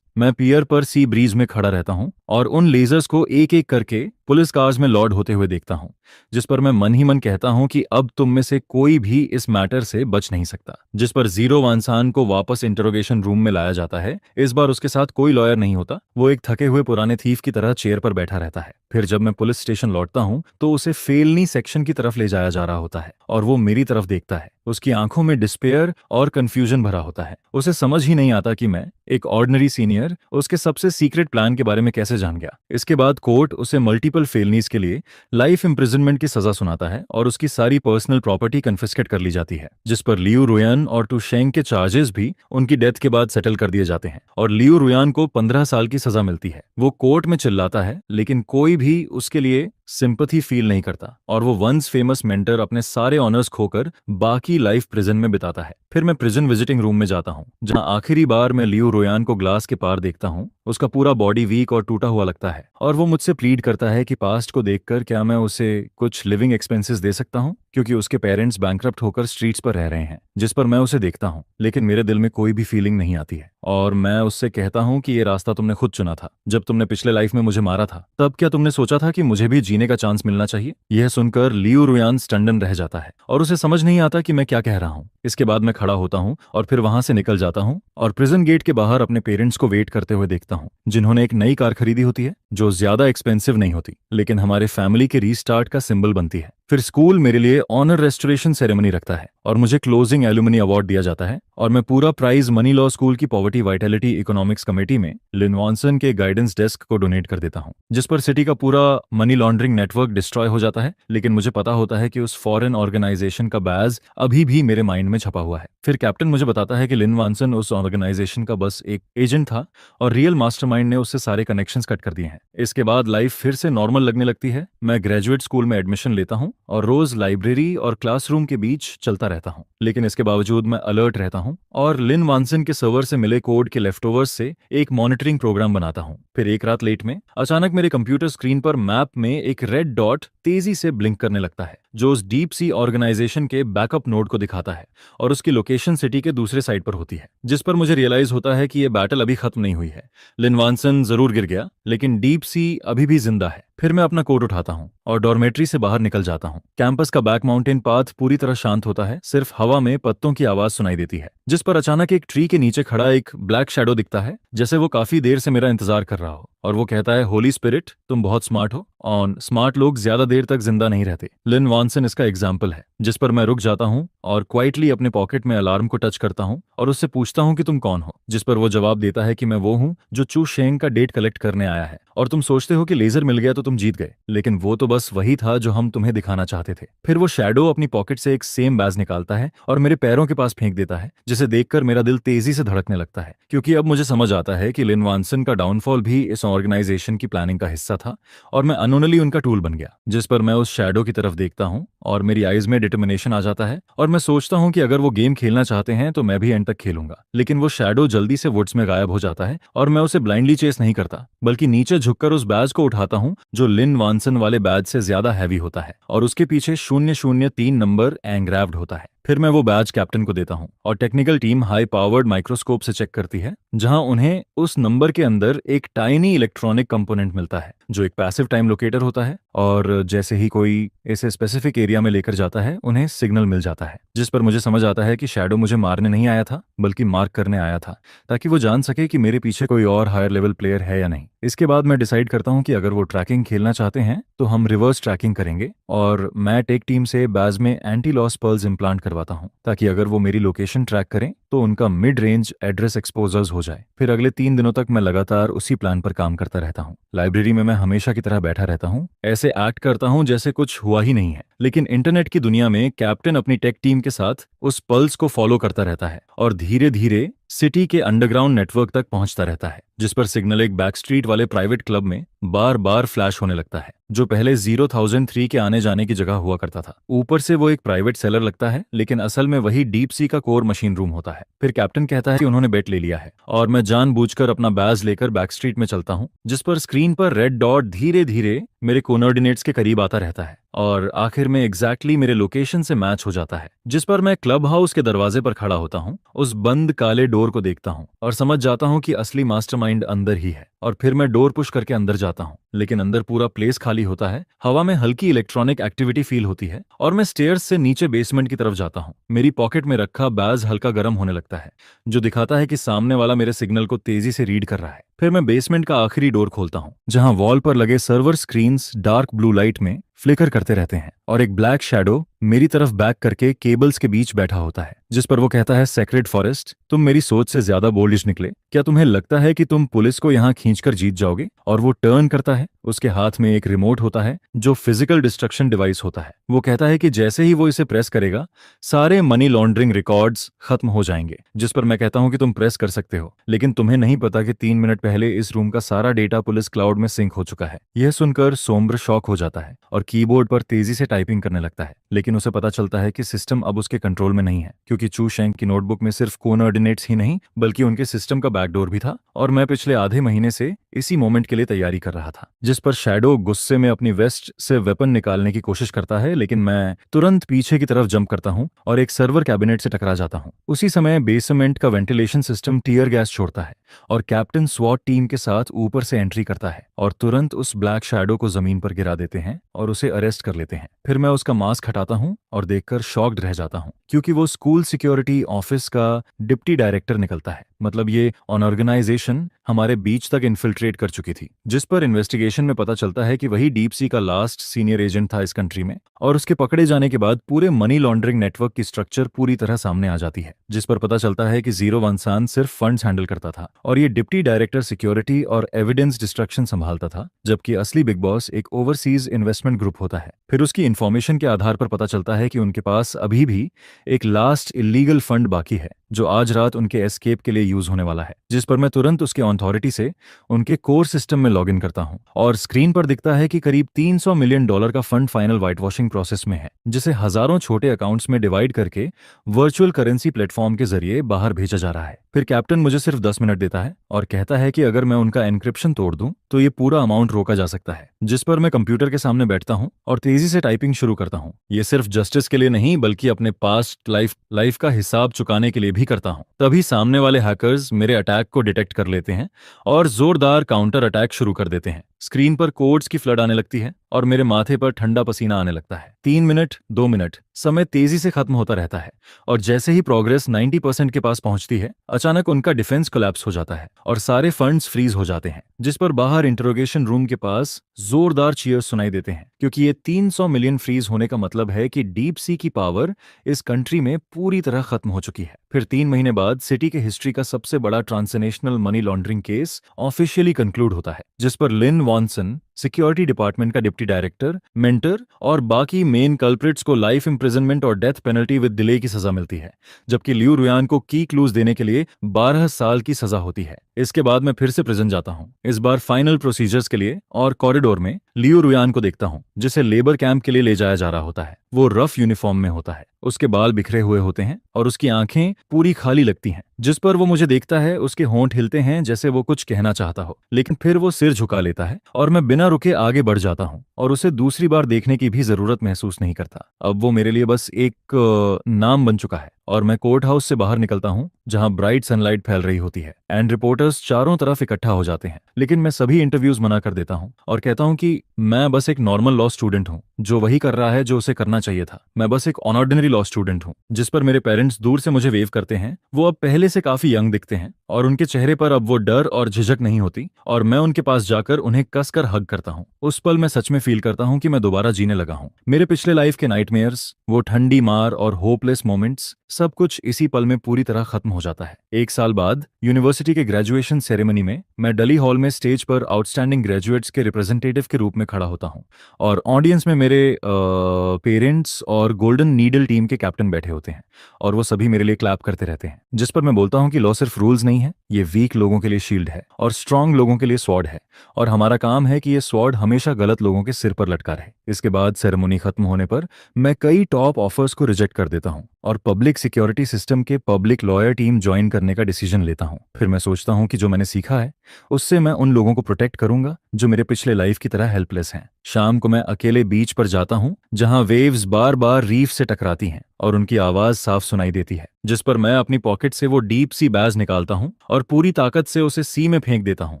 मैं पियर पर सी ब्रीज में खड़ा रहता हूँ और उन लेजर्स को एक एक करके पुलिस कार्स में लोड होते हुए देखता हूँ, जिस पर मैं मन ही मन कहता हूँ कि अब तुम में से कोई भी इस मैटर से बच नहीं सकता। जिस पर जीरो वानसान को वापस इंटरोगेशन रूम में लाया जाता है। इस बार उसके साथ कोई लॉयर नहीं होता, वो एक थके हुए पुराने थीफ की तरह चेयर पर बैठा रहता है। फिर जब मैं पुलिस स्टेशन लौटता हूँ तो उसे फेलनी सेक्शन की तरफ ले जाया जा रहा होता है और वो मेरी तरफ देखता है। उसकी आंखों में डिस्पेयर और कंफ्यूजन भरा होता है। उसे समझ ही नहीं आता कि मैं, एक ऑर्डिनरी सीनियर, उसके सबसे सीक्रेट प्लान के बारे में कैसे जान गया। इसके बाद कोर्ट उसे मल्टीपल फेलनीज के लिए लाइफ इम्प्रिजनमेंट की सजा सुनाता है और उसकी सारी पर्सनल प्रॉपर्टी कन्फिस्केट कर ली जाती है, जिस पर लियू रुयान और टू शेंग के चार्जेस भी उनकी डेथ के बाद सेटल कर दिए जाते हैं और लियू रुयान को 15 साल की सजा मिलती है। वो कोर्ट में चिल्लाता है लेकिन कोई भी उसके लिए सिंपैथी फील नहीं करता और वो वंस फेमस मेंटर अपने सारे ऑनर्स खोकर बाकी लाइफ प्रिजन में बिताता है। फिर मैं प्रिजन विजिटिंग रूम में जाता हूँ जहाँ आखिरी बार मैं लियू रोयान को ग्लास के पार देखता हूँ। उसका पूरा बॉडी वीक और टूटा हुआ लगता है और वो मुझसे प्लीड करता है कि पास्ट को देखकर क्या मैं उसे कुछ लिविंग एक्सपेंसेस दे सकता हूँ, क्योंकि उसके पेरेंट्स बैंकरप्ट होकर स्ट्रीट्स पर रह रहे हैं। जिस पर मैं उसे देखता हूँ लेकिन मेरे दिल में कोई भी फीलिंग नहीं आती है और मैं उससे कहता हूँ कि ये रास्ता तुमने खुद चुना था। जब तुमने पिछले लाइफ में मुझे मारा था तब क्या तुमने सोचा था कि मुझे भी जीने का चांस मिलना चाहिए? यह सुनकर लियू रुयान स्टंडन रह जाता है और उसे समझ नहीं आता कि मैं क्या कह रहा हूँ। इसके बाद मैं खड़ा होता हूँ और फिर वहां से निकल जाता हूँ और प्रिजन गेट के बाहर अपने पेरेंट्स को वेट करते हुए देखता हूँ, जिन्होंने एक नई कार खरीदी होती है जो ज्यादा एक्सपेंसिव नहीं होती लेकिन हमारे फैमिली के रीस्टार्ट का सिंबल बनती है। फिर स्कूल मेरे लिए ऑनर रेस्टोरेशन सेरेमनी रखता है और मुझे क्लोजिंग एलुमनी अवार्ड दिया जाता है और मैं पूरा प्राइज मनी लॉ स्कूल की पॉवर्टी वाइटैलिटी इकोनॉमिक्स कमेटी में लिन वॉनसन के गाइडेंस डेस्क को डोनेट कर देता हूँ, जिस पर सिटी का पूरा मनी लॉन्ड्रिंग नेटवर्क डिस्ट्रॉय हो जाता है। लेकिन मुझे पता होता है कि उस फॉरेन ऑर्गेनाइजेशन का बैज अभी भी मेरे माइंड में छपा हुआ है। फिर कैप्टन मुझे बताता है कि लिन वॉनसन उस ऑर्गेनाइजेशन का बस एक एजेंट था और रियल मास्टरमाइंड ने उससे सारे कनेक्शंस कट कर दिए हैं। इसके बाद लाइफ फिर से नॉर्मल लगने लगती है। मैं ग्रेजुएट स्कूल में एडमिशन लेता हूँ और रोज लाइब्रेरी और क्लासरूम के बीच चलता रहता हूँ, लेकिन इसके बावजूद मैं अलर्ट रहता हूँ और लिन वॉनसन के सर्वर से मिले कोड के लेफ्टओवर्स से एक मॉनिटरिंग प्रोग्राम बनाता हूँ। फिर एक रात लेट में अचानक मेरे कंप्यूटर स्क्रीन पर मैप में एक रेड डॉट तेजी से ब्लिंक करने लगता है, जो उस डीप सी ऑर्गेनाइजेशन के बैकअप नोड को दिखाता है और उसकी लोकेशन सिटी के दूसरे साइड पर होती है, जिस पर मुझे रियलाइज होता है कि यह बैटल अभी खत्म नहीं हुई है। लिन वॉनसन जरूर गिर गया लेकिन डीप सी अभी भी जिंदा है। फिर मैं अपना कोट उठाता हूँ और डॉर्मेट्री से बाहर निकल जाता हूँ। कैंपस का बैक माउंटेन पाथ पूरी तरह शांत होता है, सिर्फ हवा में पत्तों की आवाज सुनाई देती है, जिस पर अचानक एक ट्री के नीचे खड़ा एक ब्लैक शैडो दिखता है, जैसे वो काफी देर से मेरा इंतजार कर रहा हो। और वो कहता है, होली स्पिरिट, तुम बहुत स्मार्ट हो और स्मार्ट लोग ज्यादा देर तक जिंदा नहीं रहते। लिन वॉनसन इसका एग्जाम्पल है। जिस पर मैं रुक जाता हूँ और क्वाइटली अपने पॉकेट में अलार्म को टच करता हूँ और उससे पूछता हूँ कि तुम कौन हो, जिस पर वो जवाब देता है कि मैं वो हूँ जो चू शेंग का डेट कलेक्ट करने आया है और तुम सोचते हो कि लेजर मिल गया तो तुम जीत गए, लेकिन वो तो बस वही था जो हम तुम्हें दिखाना चाहते थे। फिर वो शैडो अपनी पॉकेट से एक सेम बैज निकालता है और मेरे पैरों के पास फेंक देता है, जिसे देखकर मेरा दिल तेजी से धड़कने लगता है, क्योंकि अब मुझे समझ आता है कि लिन वॉनसन का डाउनफॉल भी इस ऑर्गेनाइजेशन की प्लानिंग का हिस्सा था और मैं अनोनली उनका टूल बन गया। जिस पर मैं उस शैडो की तरफ देखता हूँ और मेरी आईज में डिटर्मिनेशन आ जाता है और मैं सोचता हूँ कि अगर वो गेम खेलना चाहते हैं तो मैं भी एंड तक खेलूंगा। लेकिन वो शैडो जल्दी से वुड्स में गायब हो जाता है और मैं उसे ब्लाइंडली चेस नहीं करता, बल्कि नीचे झुककर उस बैज को उठाता हूँ जो लिन वॉनसन वाले बैज से ज्यादा हैवी होता है और उसके पीछे 003 नंबर एंग्राव्ड होता है। फिर मैं वो बैज कैप्टन को देता हूँ और technical team high powered microscope से चेक करती है, जहां उन्हें उस नंबर के अंदर एक टाइनी इलेक्ट्रॉनिक कंपोनेंट मिलता है जो एक पैसिव टाइम लोकेटर होता है और जैसे ही कोई इसे स्पेसिफिक एरिया में लेकर जाता है उन्हें सिग्नल मिल जाता है। जिस पर मुझे समझ आता है कि शैडो मुझे मारने नहीं आया था बल्कि मार्क करने आया था, ताकि वो जान सके कि मेरे पीछे कोई और हायर लेवल प्लेयर है या नहीं। इसके बाद मैं डिसाइड करता हूँ कि अगर वो ट्रैकिंग खेलना चाहते हैं तो हम रिवर्स ट्रैकिंग करेंगे और मैं टेक टीम से बैज में एंटी लॉस पर्ल्स इम्प्लांट करवाता हूँ, ताकि अगर वो मेरी लोकेशन ट्रैक करें तो उनका मिड रेंज एड्रेस एक्सपोजर्स हो जाए। फिर अगले 3 दिनों तक मैं लगातार उसी प्लान पर काम करता रहता हूँ। लाइब्रेरी में मैं हमेशा की तरह बैठा रहता हूँ, ऐसे एक्ट करता हूँ जैसे कुछ हुआ ही नहीं है। लेकिन इंटरनेट की दुनिया में कैप्टन अपनी टेक टीम के साथ उस पल्स को फॉलो करता रहता है और धीरे धीरे सिटी के अंडरग्राउंड नेटवर्क तक पहुंचता रहता है, जिस पर सिग्नल एक बैक स्ट्रीट वाले प्राइवेट क्लब में बार बार फ्लैश होने लगता है, जो पहले 0003 के आने जाने की जगह हुआ करता था। ऊपर से वो एक प्राइवेट सेलर लगता है, लेकिन असल में वही डीप सी का कोर मशीन रूम होता है। फिर कैप्टन कहता है कि उन्होंने बेट ले लिया है और मैं जानबूझकर अपना बैज लेकर बैक स्ट्रीट में चलता हूँ, जिस पर स्क्रीन पर रेड डॉट धीरे धीरे मेरे कोऑर्डिनेट्स के करीब आता रहता है और आखिर में एग्जैक्टली मेरे लोकेशन से मैच हो जाता है। जिस पर मैं क्लब हाउस के दरवाजे पर खड़ा होता हूँ, उस बंद काले डोर को देखता हूँ और समझ जाता हूँ कि असली मास्टरमाइंड अंदर ही है। और फिर मैं डोर पुश करके अंदर जाता हूँ लेकिन अंदर पूरा प्लेस खाली होता है। हवा में हल्की इलेक्ट्रॉनिक एक्टिविटी फील होती है और मैं स्टेयर्स से नीचे बेसमेंट की तरफ जाता हूँ। मेरी पॉकेट में रखा बैज हल्का गर्म होने लगता है, जो दिखाता है कि सामने वाला मेरे सिग्नल को तेजी से रीड कर रहा है। फिर मैं बेसमेंट का आखिरी डोर खोलता हूँ, जहां वॉल पर लगे server screens dark blue light में फ्लिकर करते रहते हैं और एक ब्लैक शैडो मेरी तरफ बैक करके केबल्स के बीच बैठा होता है, जिस पर वो कहता है, सेक्रेड फॉरेस्ट, तुम मेरी सोच से ज्यादा बोल्डिश निकले। क्या तुम्हें लगता है कि तुम पुलिस को यहाँ खींचकर जीत जाओगे? और वो टर्न करता है। उसके हाथ में एक रिमोट होता है जो फिजिकल डिस्ट्रक्शन डिवाइस होता है। वो कहता है कि जैसे ही वो इसे प्रेस करेगा सारे मनी लॉन्ड्रिंग रिकॉर्ड्स खत्म हो जाएंगे। जिस पर मैं कहता हूं कि तुम प्रेस कर सकते हो, लेकिन तुम्हें नहीं पता कि 3 मिनट पहले इस रूम का सारा डेटा पुलिस क्लाउड में सिंक हो चुका है। यह सुनकर सोम्ब्र शॉक हो जाता है और कीबोर्ड पर तेजी से टाइपिंग करने लगता है, लेकिन उसे पता चलता है कि सिस्टम अब उसके कंट्रोल में नहीं है, क्योंकि चू शेंग की नोटबुक में सिर्फ कोऑर्डिनेट्स ही नहीं बल्कि उनके सिस्टम का बैकडोर भी था। और मैं पिछले आधे महीने से इसी मोमेंट के लिए तैयारी कर रहा था। जिस पर शैडो गुस्से में अपनी वेस्ट से वेपन निकालने की कोशिश करता है, लेकिन मैं तुरंत पीछे की तरफ जंप करता हूं और एक सर्वर कैबिनेट से टकरा जाता हूं। उसी समय बेसमेंट का वेंटिलेशन सिस्टम टीयर गैस छोड़ता है और कैप्टन स्वॉट टीम के साथ ऊपर से एंट्री करता है और तुरंत उस ब्लैक शैडो को जमीन पर गिरा देते हैं और उसे अरेस्ट कर लेते हैं। फिर मैं उसका मास्क हटाता हूं और देखकर शॉक्ड रह जाता हूं, क्योंकि वो स्कूल सिक्योरिटी ऑफिस का डिप्टी डायरेक्टर निकलता है। मतलब ये ऑर्गेनाइजेशन हमारे बीच तक इन्फिल्ट्रेट कर चुकी थी, जिस पर इन्वेस्टिगेशन में पता चलता है कि वही डीप सी का लास्ट सीनियर एजेंट था इस कंट्री में। और उसके पकड़े जाने के बाद पूरे मनी लॉन्ड्रिंग नेटवर्क की स्ट्रक्चर पूरी तरह सामने आ जाती है, जिस पर पता चलता है कि जीरो वंसान सिर्फ फंड्स हैंडल करता था और ये डिप्टी डायरेक्टर सिक्योरिटी और एविडेंस डिस्ट्रक्शन संभालता था, जबकि असली बिग बॉस एक ओवरसीज इन्वेस्टमेंट ग्रुप होता है। फिर उसकी इन्फॉर्मेशन के आधार पर पता चलता है कि उनके पास अभी भी एक लास्ट इलीगल फंड बाकी है, जो आज रात उनके एस्केप के लिए यूज होने वाला है। जिस पर मैं तुरंत उसके अथॉरिटी से उनके कोर सिस्टम में लॉगिन करता हूं और स्क्रीन पर दिखता है कि करीब $300 मिलियन का fund final white washing process में है, जिसे हजारों छोटे अकाउंट्स में डिवाइड करके वर्चुअल करेंसी प्लेटफॉर्म के जरिए बाहर भेजा जा रहा है। फिर कैप्टन मुझे सिर्फ 10 मिनट देता है और कहता है कि अगर मैं उनका एन्क्रिप्शन तोड़ दूं तो ये पूरा अमाउंट रोका जा सकता है। जिस पर मैं कंप्यूटर के सामने बैठता हूं और तेजी से टाइपिंग शुरू करता हूं। ये सिर्फ जस्टिस के लिए नहीं बल्कि अपने पास्ट लाइफ का हिसाब चुकाने के लिए भी करता हूं। तभी सामने वाले हैकर्स मेरे अटैक को डिटेक्ट कर लेते हैं और जोरदार काउंटर अटैक शुरू कर देते हैं। स्क्रीन पर कोड्स की फ्लड आने लगती है और मेरे माथे पर ठंडा पसीना आने लगता है। 3 मिनट, 2 मिनट, समय तेजी से खत्म होता रहता है और जैसे ही प्रोग्रेस 90% के पास पहुंचती है, अचानक उनका डिफेंस कोलैप्स हो जाता है और सारे फंड्स फ्रीज हो जाते हैं। जिस पर बाहर इंटरोगेशन रूम के पास जोरदार चीयर्स सुनाई देते हैं, क्योंकि ये 300 मिलियन फ्रीज होने का मतलब है कि डीप सी की पावर इस कंट्री में पूरी तरह खत्म हो चुकी है। फिर 3 महीने बाद सिटी के हिस्ट्री का सबसे बड़ा transnational money laundering case officially conclude होता है, जिस पर लिन वॉनसन, सिक्योरिटी डिपार्टमेंट का डिप्टी डायरेक्टर, मेंटर और बाकी मेन कल्प्रिट्स को लाइफ इम्प्रिजनमेंट और डेथ पेनल्टी विद डिले की सजा मिलती है, जबकि लियू रुयान को की क्लूज देने के लिए 12 साल की सजा होती है। इसके बाद मैं फिर से प्रिजन जाता हूं, इस बार फाइनल प्रोसीजर्स के लिए, और कॉरिडोर में लियू रुयान को देखता हूं, जिसे लेबर कैंप के लिए ले जाया जा रहा होता है। वो रफ यूनिफॉर्म में होता है, उसके बाल बिखरे हुए होते हैं और उसकी आंखें पूरी खाली लगती हैं। जिस पर वो मुझे देखता है, उसके होंठ हिलते हैं जैसे वो कुछ कहना चाहता हो, लेकिन फिर वो सिर झुका लेता है और मैं बिना रुके आगे बढ़ जाता हूं और उसे दूसरी बार देखने की भी जरूरत महसूस नहीं करता। अब वो मेरे लिए बस एक नाम बन चुका है और मैं कोर्ट हाउस से बाहर निकलता हूं, जहां ब्राइट सनलाइट फैल रही होती है एंड रिपोर्टर्स चारों तरफ इकट्ठा हो जाते हैं। लेकिन मैं सभी इंटरव्यूज मना कर देता हूं और कहता हूं कि मैं बस एक नॉर्मल लॉ स्टूडेंट हूं, जो वही कर रहा है जो उसे करना चाहिए था। मैं बस एक ऑर्डिनरी लॉ स्टूडेंट हूं। जिस पर मेरे पेरेंट्स दूर से मुझे वेव करते हैं। वो अब पहले से काफी यंग दिखते हैं और उनके चेहरे पर अब वो डर और झिझक नहीं होती और मैं उनके पास जाकर उन्हें कसकर हग करता हूं। उस पल मैं सच में फील करता हूं कि मैं दोबारा जीने लगा हूं। मेरे पिछले लाइफ के नाइटमेयर्स, वो ठंडी मार और होपलेस मोमेंट्स, सब कुछ इसी पल में पूरी तरह खत्म हो जाता है। 1 साल बाद यूनिवर्सिटी के ग्रेजुएशन सेरेमनी में मैं डली हॉल में स्टेज पर आउटस्टैंडिंग ग्रेजुएट्स के रिप्रेजेंटेटिव के रूप में खड़ा होता हूं और ऑडियंस में मेरे पेरेंट्स और गोल्डन नीडल टीम के कैप्टन बैठे होते हैं और वो सभी मेरे लिए क्लैप करते रहते हैं। जिस पर मैं बोलता हूं कि लॉ सिर्फ रूल्स नहीं है, ये वीक लोगों के लिए शील्ड है और स्ट्रांग लोगों के लिए स्वॉर्ड है और हमारा काम है कि ये स्वॉर्ड हमेशा गलत लोगों के सिर पर लटका रहे। इसके बाद सेरेमनी खत्म होने पर मैं कई टॉप ऑफर्स को रिजेक्ट कर देता हूं और पब्लिक सिक्योरिटी सिस्टम के पब्लिक लॉयर टीम ज्वाइन करने का डिसीजन लेता हूं। फिर मैं सोचता हूं कि जो मैंने सीखा है उससे मैं उन लोगों को प्रोटेक्ट करूंगा जो मेरे पिछले लाइफ की तरह हेल्पलेस हैं। शाम को मैं अकेले बीच पर जाता हूं, जहां वेव्स बार बार रीफ से टकराती हैं और उनकी आवाज साफ सुनाई देती है, जिस पर मैं अपनी पॉकेट से वो डीप सी बैज निकालता हूँ और पूरी ताकत से उसे सी में फेंक देता हूँ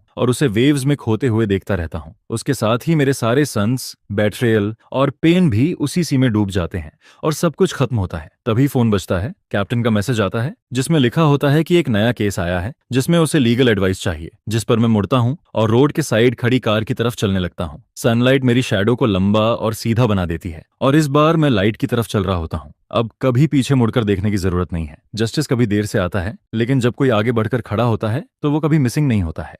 और उसे वेव्स में खोते हुए देखता रहता हूँ। उसके साथ ही मेरे सारे सन्स, बेट्रेयल और पेन भी उसी सी में डूब जाते हैं और सब कुछ खत्म होता है। तभी फोन बजता है। कैप्टन का मैसेज आता है जिसमें लिखा होता है कि एक नया केस आया है जिसमें उसे लीगल एडवाइस चाहिए, जिस पर मैं मुड़ता हूँ और रोड के साइड खड़ी कार की तरफ चलने लगता हूँ। सनलाइट मेरी शैडो को लंबा और सीधा बना देती है और इस बार मैं लाइट की तरफ चल रहा होता हूँ। अब कभी पीछे मुड़कर देखने की जरूरत नहीं है। जस्टिस कभी देर से आता है, लेकिन जब कोई आगे बढ़कर खड़ा होता है तो वो कभी मिसिंग नहीं होता है।